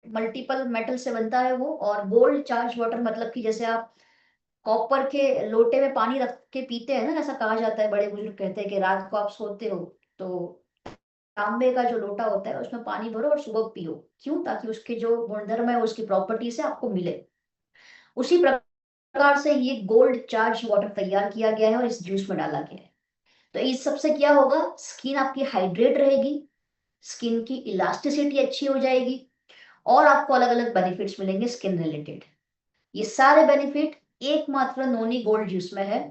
मल्टीपल मेटल से बनता है वो, और गोल्ड चार्ज वाटर मतलब कि जैसे आप कॉपर के लोटे में पानी रख के पीते हैं ना, ऐसा कहा जाता है, बड़े बुजुर्ग कहते हैं कि रात को आप सोते हो तो तांबे का जो लोटा होता है उसमें पानी भरो और सुबह पियो। क्यों? ताकि उसके जो गुणधर्म है, उसकी प्रॉपर्टी से आपको मिले। उसी प्रकार से ये गोल्ड चार्ज वाटर तैयार किया गया है और इस जूस में डाला गया है। तो इस सबसे क्या होगा? स्किन आपकी हाइड्रेट रहेगी, स्किन की इलास्टिसिटी अच्छी हो जाएगी, और आपको अलग अलग बेनिफिट्स मिलेंगे स्किन रिलेटेड। ये सारे बेनिफिट एकमात्र नोनी गोल्ड जूस में है।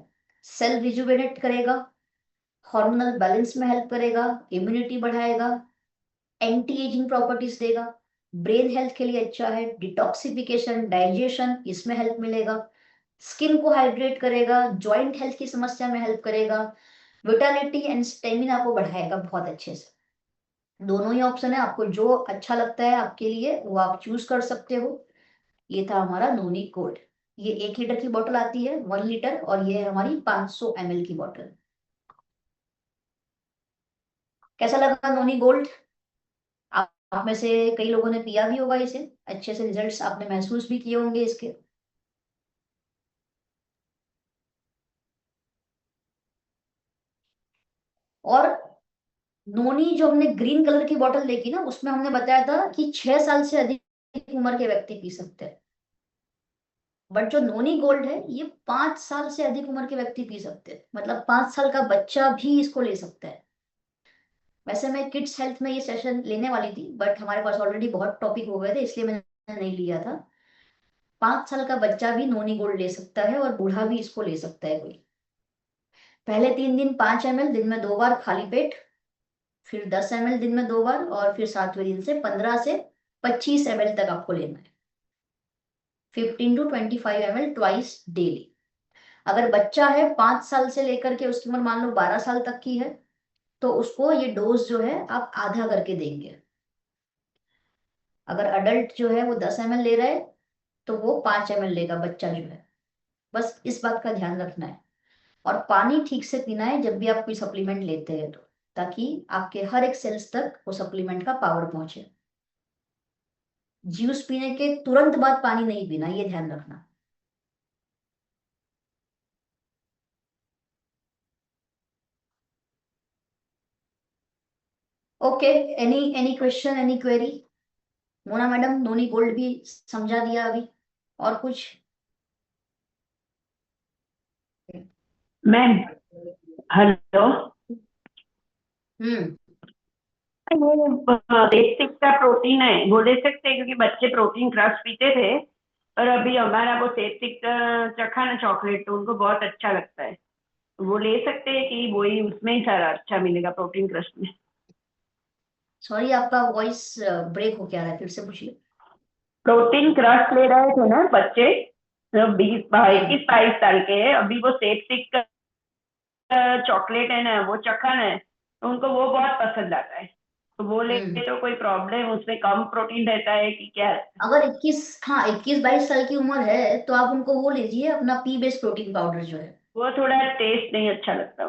सेल रिजुवेनेट करेगा, हार्मोनल बैलेंस में हेल्प करेगा, इम्यूनिटी बढ़ाएगा, एंटी एजिंग प्रॉपर्टीज देगा, ब्रेन हेल्थ के लिए अच्छा है, डिटॉक्सिफिकेशन, डाइजेशन, इसमें हेल्प मिलेगा, स्किन को हाइड्रेट करेगा, जॉइंट हेल्थ की समस्या में हेल्प करेगा, विटालिटी एंड स्टेमिना को बढ़ाएगा बहुत अच्छे से। दोनों ही ऑप्शन है, आपको जो अच्छा लगता है आपके लिए वो आप चूज कर सकते हो। ये था हमारा नोनी गोल्ड। ये 1 लीटर की बोतल आती है, 1 लीटर, और ये है हमारी 500 ml की बोतल। कैसा लगा नोनी गोल्ड? आप में से कई लोगों ने पिया भी होगा इसे, अच्छे से रिजल्ट्स आपने महसूस भी किए होंगे इसके। और नोनी जो हमने ग्रीन कलर की बोतल देखी ना, उसमें हमने बताया था कि 6 साल से अधिक उम्र के व्यक्ति पी सकते हैं। बट जो नोनी गोल्ड है ये 5 साल से अधिक उम्र के व्यक्ति पी सकते हैं, मतलब 5 साल का बच्चा भी इसको ले सकता है। वैसे मैं किड्स हेल्थ में ये सेशन लेने वाली थी, बट हमारे पास ऑलरेडी बहुत टॉपिक हो गए थे, इसलिए मैंने नहीं लिया था। 5 साल का बच्चा भी नोनी गोल्ड ले सकता है और बूढ़ा भी इसको ले सकता है कोई। पहले 3 दिन 5 ml दिन में 2 बार खाली पेट, फिर 10 ml दिन में 2 बार, और फिर 7वें दिन से 15 से 25 ml तक आपको लेना है। 15 to 25 ml ट्वाइस डेली। अगर बच्चा है 5 साल से लेकर के उसकी उम्र मान लो 12 साल तक की है, तो उसको ये डोज जो है आप आधा करके देंगे। अगर अडल्ट जो है वो 10 ml ले रहा है, तो वो 5 ml लेगा बच्चा जो है। बस इस बात का ध्यान रखना है। और पानी ठीक से पीना है जब भी आप कोई सप्लीमेंट लेते हैं तो, ताकि आपके हर एक सेल्स तक वो सप्लीमेंट का पावर पहुंचे। जूस पीने के तुरंत बाद पानी नहीं पीना, ये ध्यान रखना। Okay, any any question, any query? Mona madam, noni gold भी समझा दिया अभी, और कुछ? Ma'am, hello. हम्म। ये बेसिक का प्रोटीन है वो ले सकते हैं, क्योंकि बच्चे प्रोटीन क्रश पीते थे, और अभी हमारा वो बेसिक चखा ना चॉकलेट, तो उनको बहुत अच्छा लगता है। वो ले सकते हैं कि वही उसमें ही सारा अच्छा मिलेगा प्रोटीन क्रश में? सॉरी, आपका वॉइस ब्रेक हो क्या रहा है, फिर से पूछिए। प्रोटीन क्रश ले रहे थे ना बच्चे, जो 21 हाँ। 22 साल के हैं, अभी वो सेप्टिक चॉकलेट है ना, वो चखन है, तो उनको वो बहुत पसंद आता है। तो वो ले हम्म। तो कोई प्रॉब्लम, उसमें कम प्रोटीन रहता है कि क्या? अगर 21 22 साल की उम्र है तो आप उनको वो लीजिए, अपना पी बेस्ड प्रोटीन पाउडर जो है। वो थोड़ा टेस्ट नहीं अच्छा लगता।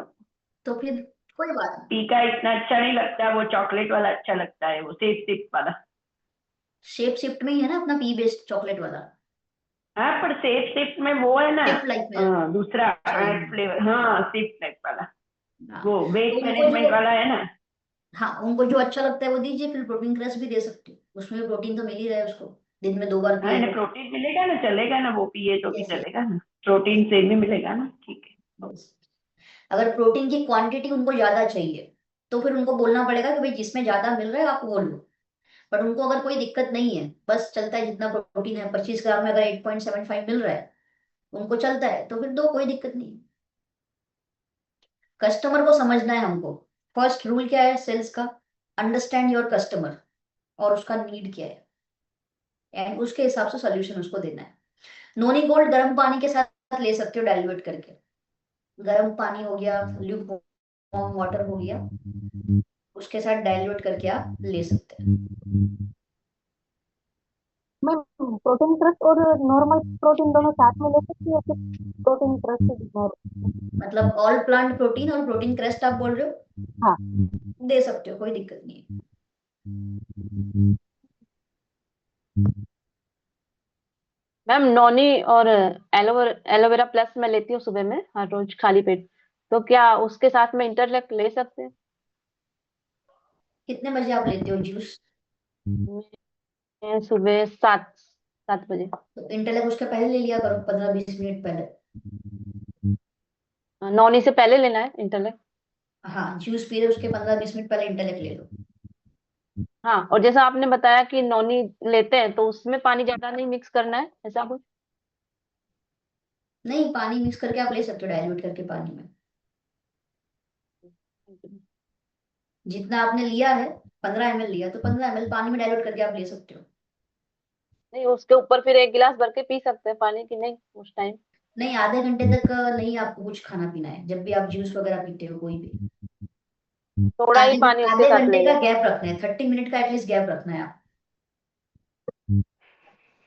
तो फिर कोई बात नहीं। पी का इतना अच्छा नहीं लगता, वो चॉकलेट वाला अच्छा लगता है, वो सेफ सिप वाला। शेप शिफ्ट में ही है ना अपना पी बेस्ड चॉकलेट वाला। हाँ, पर सेफ सिप में वो है ना, शिफ्ट लाइफ में। दूसरा हाँ। फ्लेवर, हाँ सिप टाइप वाला, हाँ, वो तो वेट उनको मैनेजमेंट जो, वाला है ना। हाँ उनको जो अच्छा लगता है वो दीजिए, फिर प्रोटीन क्रश भी दे सकते हो, उसमें भी प्रोटीन तो मिल ही रहा है उसको, दिन में 2 बार हाँ, पिए इन्हें तो। प्रोटीन मिलेगा ना, चलेगा ना, वो पिए तो भी यस, चलेगा ना, प्रोटीन से भी मिलेगा ना, ठीक है। यस। अगर प्रोटीन की क्वांटिटी उनको ज्यादा चाहिए, तो फिर उनको बोलना पड़ेगा कि भाई जिसमें ज्यादा मिल रहा है आप वो लो। बट उनको अगर कोई दिक्कत नहीं है, बस चलता है, जितना प्रोटीन है 25 ग्राम में अगर 8.75 मिल रहा है, उनको चलता है, तो फिर दो, कोई दिक्कत नहीं। कस्टमर को समझना है हमको। फर्स्ट रूल क्या है सेल्स का? अंडरस्टैंड योर कस्टमर, और उसका नीड क्या है, एंड उसके हिसाब से सोल्यूशन उसको देना है। नोनी गोल्ड गर्म पानी के साथ ले सकते हो डाइल्यूट करके। गर्म पानी हो गया, ल्यूक वार्म वाटर हो गया, उसके साथ डाइल्यूट करके आप ले सकते हैं। मैम, प्रोटीन क्रश और नॉर्मल प्रोटीन दोनों साथ में ले सकती है, फिर प्रोटीन क्रश से मतलब ऑल प्लांट प्रोटीन और प्रोटीन क्रेस्ट आप बोल रहे हो? हाँ। दे सकते हो, कोई दिक्कत नहीं है। मैम, नॉनी और एलोवेरा प्लस मैं लेती हूँ सुबह में हर रोज खाली पेट, तो क्या उसके साथ में इंटरलेक्ट ले सकते हैं? कितने बजे आप लेते हो जूस? मैं सुबह 7 बजे। तो इंटेलेक्ट उसके पहले ले लिया करो, 15 20 मिनट पहले। नॉनी से पहले लेना है इंटरलेक्ट? हाँ, जूस पी रहे उसके 15 20 मिनट पहले इंटेलेक्ट ले लो। हाँ, और जैसा आपने बताया कि नॉनी लेते हैं तो उसमें पानी ज्यादा नहीं मिक्स करना है, ऐसा कुछ? नहीं, पानी मिक्स करके आप ले सकते हो डाइल्यूट करके पानी में। जितना आपने लिया है, 15 ml लिया, तो 15 ml पानी में डाइल्यूट करके आप ले सकते हो। नहीं, उसके ऊपर फिर एक गिलास भर के पी सकते हैं पानी की नहीं उस टाइम? नहीं, आधे घंटे तक नहीं आपको कुछ खाना पीना है, जब भी आप जूस वगैरह पीते हो कोई भी। थोड़ा ही आधे पानी उसके आधे साथ घंटे ले का लें। गैप रखना है, 30 मिनट का एटलीस्ट गैप रखना है आप।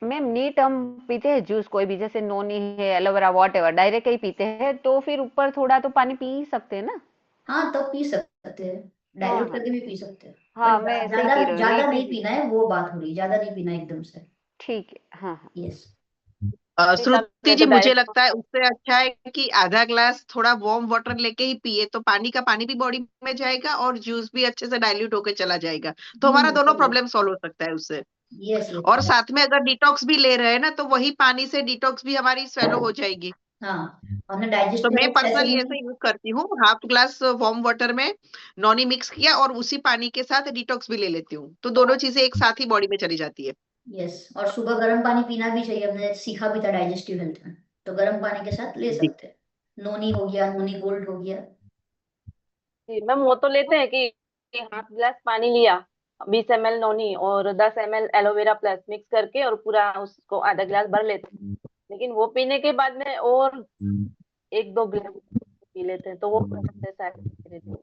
मैम नीट हम पीते हैं जूस कोई भी, जैसे नोनी है, एलोवेरा, वॉट एवर, डायरेक्ट ही पीते हैं, तो फिर ऊपर थोड़ा तो पानी पी ही सकते हैं ना। हाँ तब पी सकते हैं, हाँ डाइल्यूट हाँ करके भी पी सकते हैं। हाँ, बट मैं ऐसे ही ज्यादा पी रही हूँ, ज्यादा नीट नहीं ही। पीना है, वो बात हो रही, ज्यादा नहीं पीना एकदम से। ठीक है, हाँ हाँ। यस। नहीं साहब, श्रुति मैं जी, तो मुझे डायरेक्ट। लगता है उससे अच्छा है कि आधा ग्लास थोड़ा वार्म वाटर लेके ही पिए, तो पानी का पानी भी बॉडी में जाएगा और जूस भी अच्छे से डाइल्यूट होकर चला जाएगा, तो हमारा दोनों प्रॉब्लम सॉल्व हो सकता है उससे। यस और यस। साथ में अगर डिटॉक्स भी ले रहे हैं ना, तो वही पानी से डिटॉक्स भी हमारी स्वेलो हो जाएगी। हाँ, हमने तो डाइजेस्टिव मैं हेल्थ सेशन पर्सनली में। ऐसे यूज करती हूँ, हाफ ग्लास वार्म वाटर में नॉनी मिक्स किया और उसी पानी के साथ डिटॉक्स भी ले लेती हूँ, तो दोनों चीजें एक साथ ही बॉडी में चली जाती है। यस, और सुबह गर्म पानी पीना भी चाहिए, हमने सीखा भी था डाइजेस्टिव हेल्थ में, तो गर्म पानी के साथ ले जी। सकते हैं। नोनी हो गया, नोनी गोल्ड हो गया। जी मैम, वो तो लेते हैं कि हाफ गिलास पानी लिया, 20 ml नोनी और 10 ml एलोवेरा प्लस मिक्स करके और पूरा उसको आधा गिलास भर लेते हैं। लेकिन वो पीने के बाद में और 1-2 गिलास पी लेते हैं, तो वो एक्सरसाइज रहती है।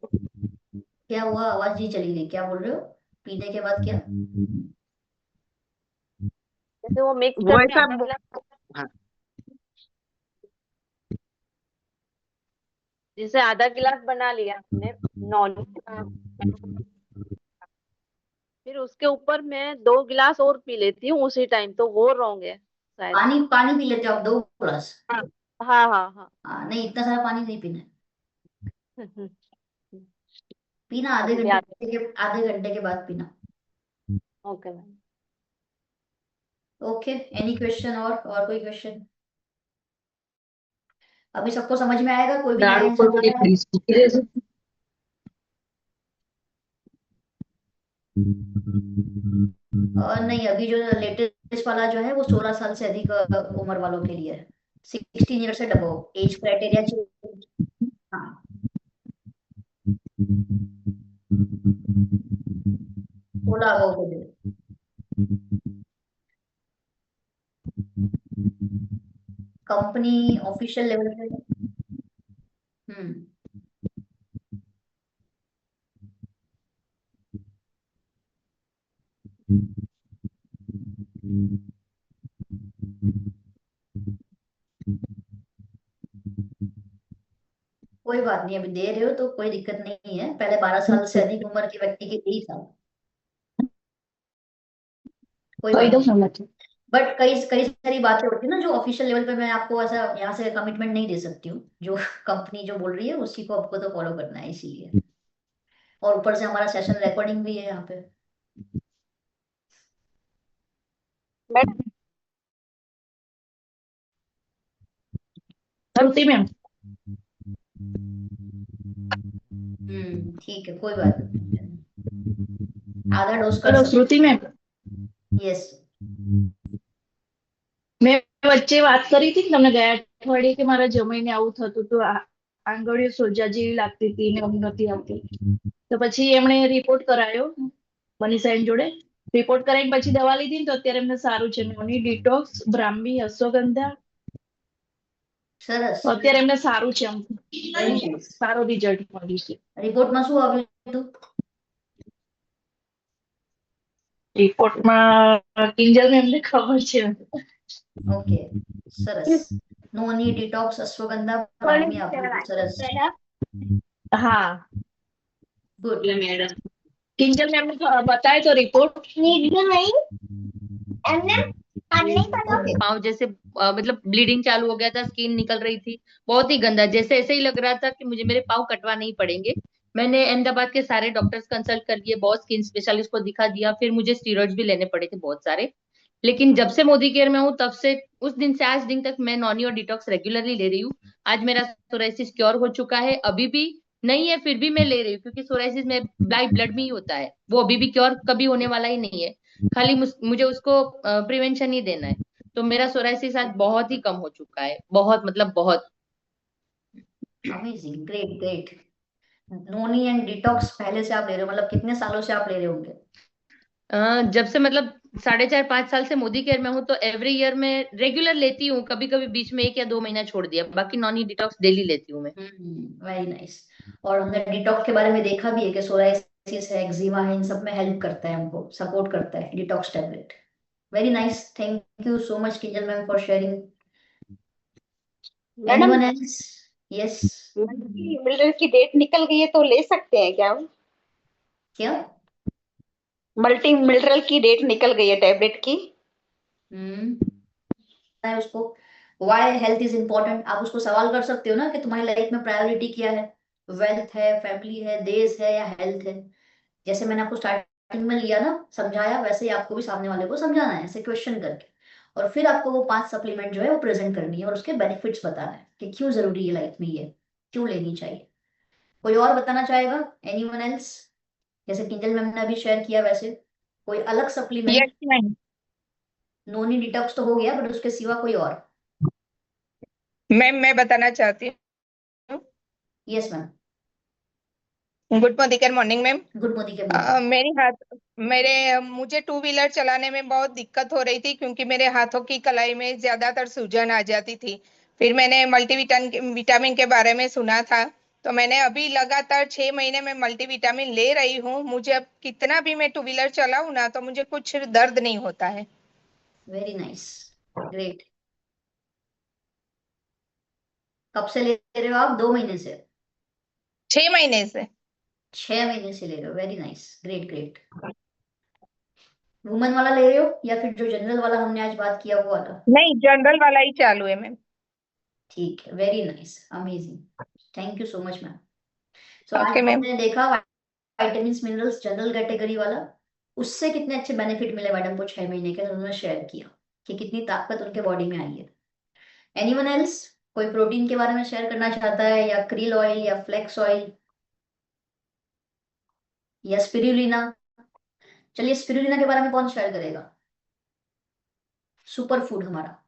क्या हुआ, आवाज ही चली गई, क्या बोल रहे हो? पीने के बाद क्या? जैसे वो मिक्स वो करके ऐसा आधा गिलास, हाँ। जैसे आधा गिलास बना लिया हमने नॉन, फिर उसके ऊपर मैं 2 गिलास और पी लेती हूँ उसी टाइम, तो वो रॉन्ग है शायद। पानी पानी पी लेते हो आप 2 ग्लास? हाँ हाँ हाँ हाँ। हाँ नहीं, इतना सारा पानी नहीं पीना है। पीना अभी याद। आधे घंटे के बाद पीना। Okay ma'am. Okay, any question? और कोई क्वेश्चन? अभी सबको समझ में आएगा, कोई भी नया दारू इंसान आ रहा है? और नहीं, अभी जो लेटेस्ट वाला जो है वो 16 साल से अधिक उम्र वालों के लिए है, 16 ईयर से डबो एज क्राइटेरिया। हाँ, थोड़ा अबव कर दे। कंपनी ऑफिशियल लेवल पे। हम्म। कोई बात नहीं, अभी दे रहे हो तो कोई दिक्कत नहीं है, पहले 12 साल से अधिक उम्र के व्यक्ति के 3 साल। कोई बात नहीं। बट कई कई सारी बातें होती है ना जो ऑफिशियल लेवल पे मैं आपको ऐसा यहाँ से कमिटमेंट नहीं दे सकती हूँ, जो कंपनी जो बोल रही है उसी को आपको तो फॉलो करना है, इसीलिए। और ऊपर से हमारा सेशन रिकॉर्डिंग भी है यहाँ पे। मैडम, श्रुति मैम, ठीक है, कोई बात नहीं, आधा डोज कर हेलो सकते। श्रुति मैम, यस। મેં વચ્ચે વાત કરી હતી ને તમને ગયા અઠવાડિયે કે મારા જમાઈને આવું થતું હતું, આંગળીઓ સોજા જેવી લાગતી હતી ને ઊંઘ નથી આવતી, તો પછી એમણે રિપોર્ટ કરાયો મનીષાબેન જોડે. રિપોર્ટ કરાઈને પછી દવા લીધી ને તો અત્યારે એમને સારું છે, નોની ડિટોક્સ, બ્રાહ્મી, અશ્વગંધા, સરસ, તો અત્યારે એમને સારું છે, આમ વેરી નાઇસ. સારો રિઝલ્ટ મળ્યું છે. રિપોર્ટમાં શું આવ્યું હતું? રિપોર્ટમાં કિંજલ મેમને ખબર છે. ઓકે, સરસ. નોની, ડિટોક્સ, અશ્વગંધા, બ્રાહ્મી આપ્યું હતું. સરસ, હા, ગુડ. કિંજલ મેમને बताए तो रिपोर्ट ओके. पाँव जैसे मतलब ब्लीडिंग चालू हो गया था, स्किन निकल रही थी, बहुत ही गंदा, जैसे ऐसे ही लग रहा था कि मुझे मेरे पाँव कटवा नहीं पड़ेंगे। मैंने अहमदाबाद के सारे डॉक्टर्स कंसल्ट कर लिए, बहुत स्किन स्पेशलिस्ट को दिखा दिया, फिर मुझे स्टीरॉइड्स भी लेने पड़े थे बहुत सारे। लेकिन जब से मोदी केयर में हूँ तब से उस दिन से आज दिन तक मैं नॉनी और डिटॉक्स रेगुलरली ले रही हूँ। आज मेरा सोराइसिस क्योर हो चुका है, अभी भी नहीं है फिर भी मैं ले रही हूँ, क्योंकि सोराइसिस में ब्लड में ही होता है, वो अभी भी क्योर कभी होने वाला ही नहीं है, खाली मुझे उसको प्रिवेंशन ही देना है। तो मेरा सोराइसिस आज बहुत ही कम हो चुका है, बहुत मतलब बहुत। Amazing, great great. Noni and detox पहले से आप ले रहे हो, मतलब कितने सालों से आप ले रहे होंगे? जब से मतलब 4.5-5 साल से मोदी केयर में हूँ, तो एवरी ईयर में रेगुलर लेती हूँ, कभी कभी बीच में 1 या 2 महीना छोड़ दिया, बाकी नॉन डिटॉक्स डेली लेती हूँ मैं। Very nice. और हमने डिटॉक्स के बारे में देखा भी है कि सोराइसिस है, एक्जिमा है, इन सब में हेल्प करता है, हमको सपोर्ट करता है detox tablet. Very nice, thank you so much Kinjal ma'am for sharing. Madam, anyone else? Yes. Multi mineral की डेट निकल गई है तो ले सकते हैं क्या? क्या? मल्टी मिनरल की डेट निकल गई है टैबलेट की। है उसको, वाई हेल्थ इज इंपॉर्टेंट, आप उसको सवाल कर सकते हो ना कि तुम्हारी लाइफ में प्रायोरिटी क्या है, वेल्थ है, फैमिली है, देश है, या हेल्थ है। जैसे मैंने आपको स्टार्टिंग में लिया ना, समझाया, वैसे ही आपको भी सामने वाले को समझाना है, ऐसे क्वेश्चन करके। और फिर आपको वो 5 सप्लीमेंट जो है वो प्रेजेंट करनी है और उसके बेनिफिट्स बताना है कि क्यों जरूरी है लाइफ में, ये क्यों लेनी चाहिए। कोई और बताना चाहेगा? Anyone else? जैसे किंजल मैम ने अभी शेयर किया वैसे कोई अलग supplement? Yes ma'am. Noni detox तो हो गया, बट उसके सिवा कोई और? मैम मैं बताना चाहती हूँ। Yes ma'am. Good morning ma'am. Good morning के मॉर्निंग। मुझे टू व्हीलर चलाने में बहुत दिक्कत हो रही थी क्योंकि मेरे हाथों की कलाई में ज्यादातर सूजन आ जाती थी। फिर मैंने मल्टीविटामिन विटामिन के बारे में सुना था, तो मैंने अभी लगातार 6 महीने में मल्टीविटामिन ले रही हूँ। मुझे अब कितना भी मैं टू व्हीलर चलाऊं ना तो मुझे कुछ दर्द नहीं होता है। Very nice, great. कब से ले रहे हो आप? 2 महीने से? 6 महीने से। 6 महीने से ले रहे हो, very nice, great great. Women वाला ले रहे हो या फिर जो जनरल वाला हमने आज बात किया वो वाला? नहीं, जनरल वाला ही चालू है मैम। ठीक है, very nice, amazing, thank you so much ma'am. So आज ओके मैम। हमने देखा वाइटामिन मिनरल्स जनरल कैटेगरी वाला, उससे कितने अच्छे बेनिफिट मिले मैडम को 6 महीने के, तो उन्होंने शेयर किया कि कितनी ताकत उनके बॉडी में आई है। Anyone else? कोई प्रोटीन के बारे में शेयर करना चाहता है, या क्रील ऑयल, या फ्लेक्स ऑयल, या स्पिरुलिना? चलिए, स्पिरुलिना के बारे में कौन शेयर करेगा? सुपर फूड हमारा।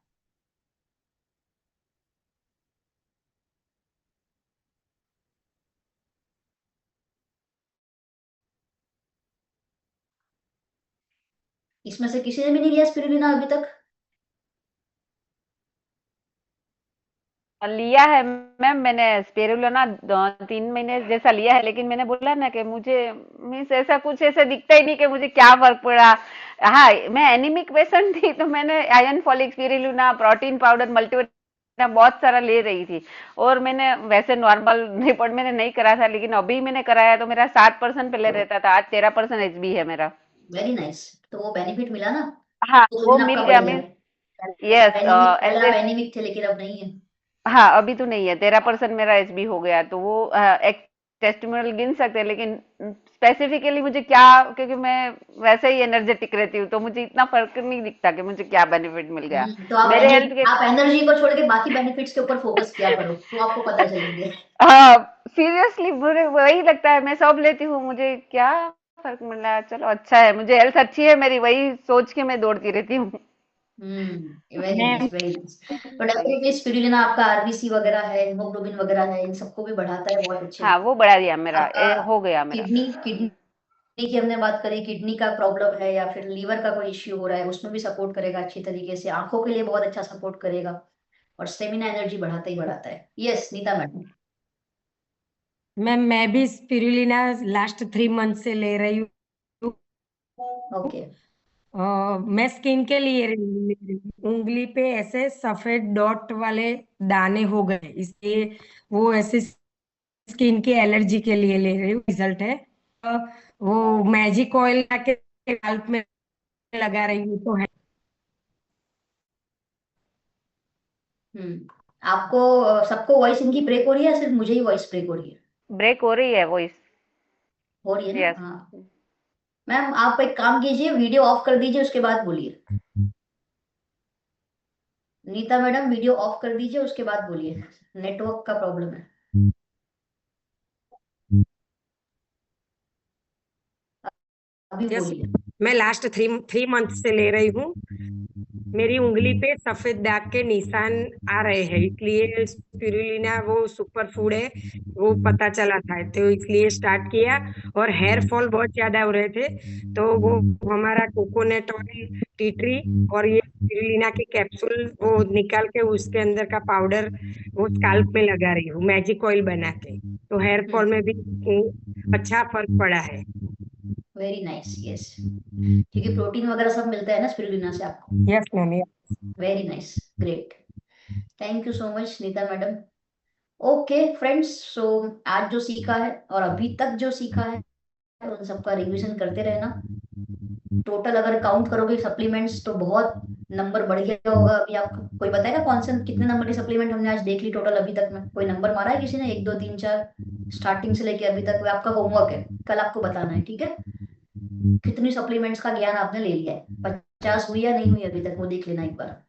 इसमें से किसी ने भी नहीं लिया स्पिरुलिना अभी तक? लिया है मैम, मैंने स्पिरुलिना 3 महीने जैसा लिया है, लेकिन मैंने बोला ना कि मुझे मीन्स ऐसा कुछ ऐसे दिखता ही नहीं कि मुझे क्या फर्क पड़ा। हाँ, मैं एनीमिक पेशेंट थी तो मैंने iron folic spirulina protein powder multivitamin बहुत सारा ले रही थी। और मैंने वैसे नॉर्मल रिपोर्ट मैंने नहीं करा था, लेकिन अभी मैंने कराया तो मेरा 7% पहले रहता था, आज 13% एचबी है मेरा। वेरी नाइस, तो वो बेनिफिट मिला ना, हाँ, तो वो दिन आपका मिल बढ़ गया गया। मीन्स। यस। एनीमिक, पहले आप एज एनीमिक थे लेकिन अब नहीं है। हाँ, अभी तो नहीं है, 13% मेरा एचबी हो गया, तो वो एक टेस्टिमोनियल गिन सकते हैं, लेकिन स्पेसिफिकली मुझे क्या, क्योंकि मैं वैसे ही एनर्जेटिक रहती हूँ तो मुझे इतना फर्क नहीं दिखता कि मुझे क्या बेनिफिट मिल गया तो आप मेरे हेल्थ के। आप एनर्जी को छोड़ के बाकी बेनिफिट्स के ऊपर फोकस किया करो, तो आपको पता चलेंगे। हाँ, सीरियसली मुझे वही लगता है, मैं सब लेती हूँ, मुझे क्या फर्क मिल रहा है, चलो अच्छा है, मुझे हेल्थ अच्छी है मेरी, वही सोच के मैं दौड़ती रहती हूँ। Very nice, ma'am very nice. तो डेफिनेटली स्पिरुलिना आपका आरबीसी वगैरह है, हीमोग्लोबिन वगैरह है, इन सबको भी बढ़ाता है बहुत अच्छे हाँ, से। वो बढ़ा दिया मेरा, आपका हो गया मेरा। किडनी किडनी की हमने बात करी, किडनी का प्रॉब्लम है या फिर लीवर का कोई इश्यू हो रहा है, उसमें भी सपोर्ट करेगा अच्छी तरीके से, आंखों के लिए बहुत अच्छा सपोर्ट करेगा, और स्टेमिना एनर्जी बढ़ाता ही बढ़ाता है। Yes Neeta madam. मैं भी स्पिरुलिना लास्ट 3 मंथ से ले रही हूँ। ओके। मैं स्किन के लिए ले रही हूँ। उंगली पे ऐसे सफेद डॉट वाले दाने हो गए, इसलिए वो ऐसे स्किन की एलर्जी के लिए ले रही हूँ, रिजल्ट है। अ, वो मैजिक ऑयल के स्कैल्प में लगा रही हूँ तो है। आपको सबको वॉइस इनकी ब्रेक हो रही है या सिर्फ मुझे ही वॉइस ब्रेक हो रही है? ब्रेक हो रही है वॉइस। हो रही है ना, यस। हाँ। मैम आप एक काम कीजिए, वीडियो ऑफ कर दीजिए, उसके बाद बोलिए। नीता मैडम वीडियो ऑफ कर दीजिए, उसके बाद बोलिए, नेटवर्क का प्रॉब्लम है। अभी यस, बोलिए। मैं लास्ट थ्री मंथ से ले रही हूँ। मेरी उंगली पे सफेद दाग के निशान आ रहे हैं, इसलिए स्पिरुलिना वो सुपर फूड है, वो पता चला था तो इसलिए स्टार्ट किया। और हेयर फॉल बहुत ज्यादा हो रहे थे, तो वो हमारा कोकोनट ऑयल, टी ट्री और ये स्पिरुलिना के कैप्सूल वो निकाल के उसके अंदर का पाउडर वो स्काल्प में लगा रही हूँ, मैजिक ऑयल बना के। तो हेयर फॉल में भी अच्छा फर्क पड़ा है। वेरी नाइस, यस, क्योंकि प्रोटीन वगैरह सब मिलता है ना स्पिरुलिना से आपको। Yes ma'am. Very nice, great, thank you so much Neeta madam. Okay friends, so आज जो सीखा है और अभी तक जो सीखा है उन सबका रिवीजन करते रहना। टोटल अगर काउंट करोगे सप्लीमेंट्स तो बहुत नंबर बढ़ गया होगा। अभी आपको कोई बताएगा कौन से कितने नंबर की सप्लीमेंट हमने आज देख ली टोटल अभी तक में? कोई नंबर मारा है किसी ने? 1 2 3 4 स्टार्टिंग से लेके अभी तक? वो आपका होमवर्क है, कल आपको बताना है, ठीक है? कितनी सप्लीमेंट्स का ज्ञान आपने ले लिया है, 50 हुई या नहीं हुई अभी तक, वो देख लेना एक बार।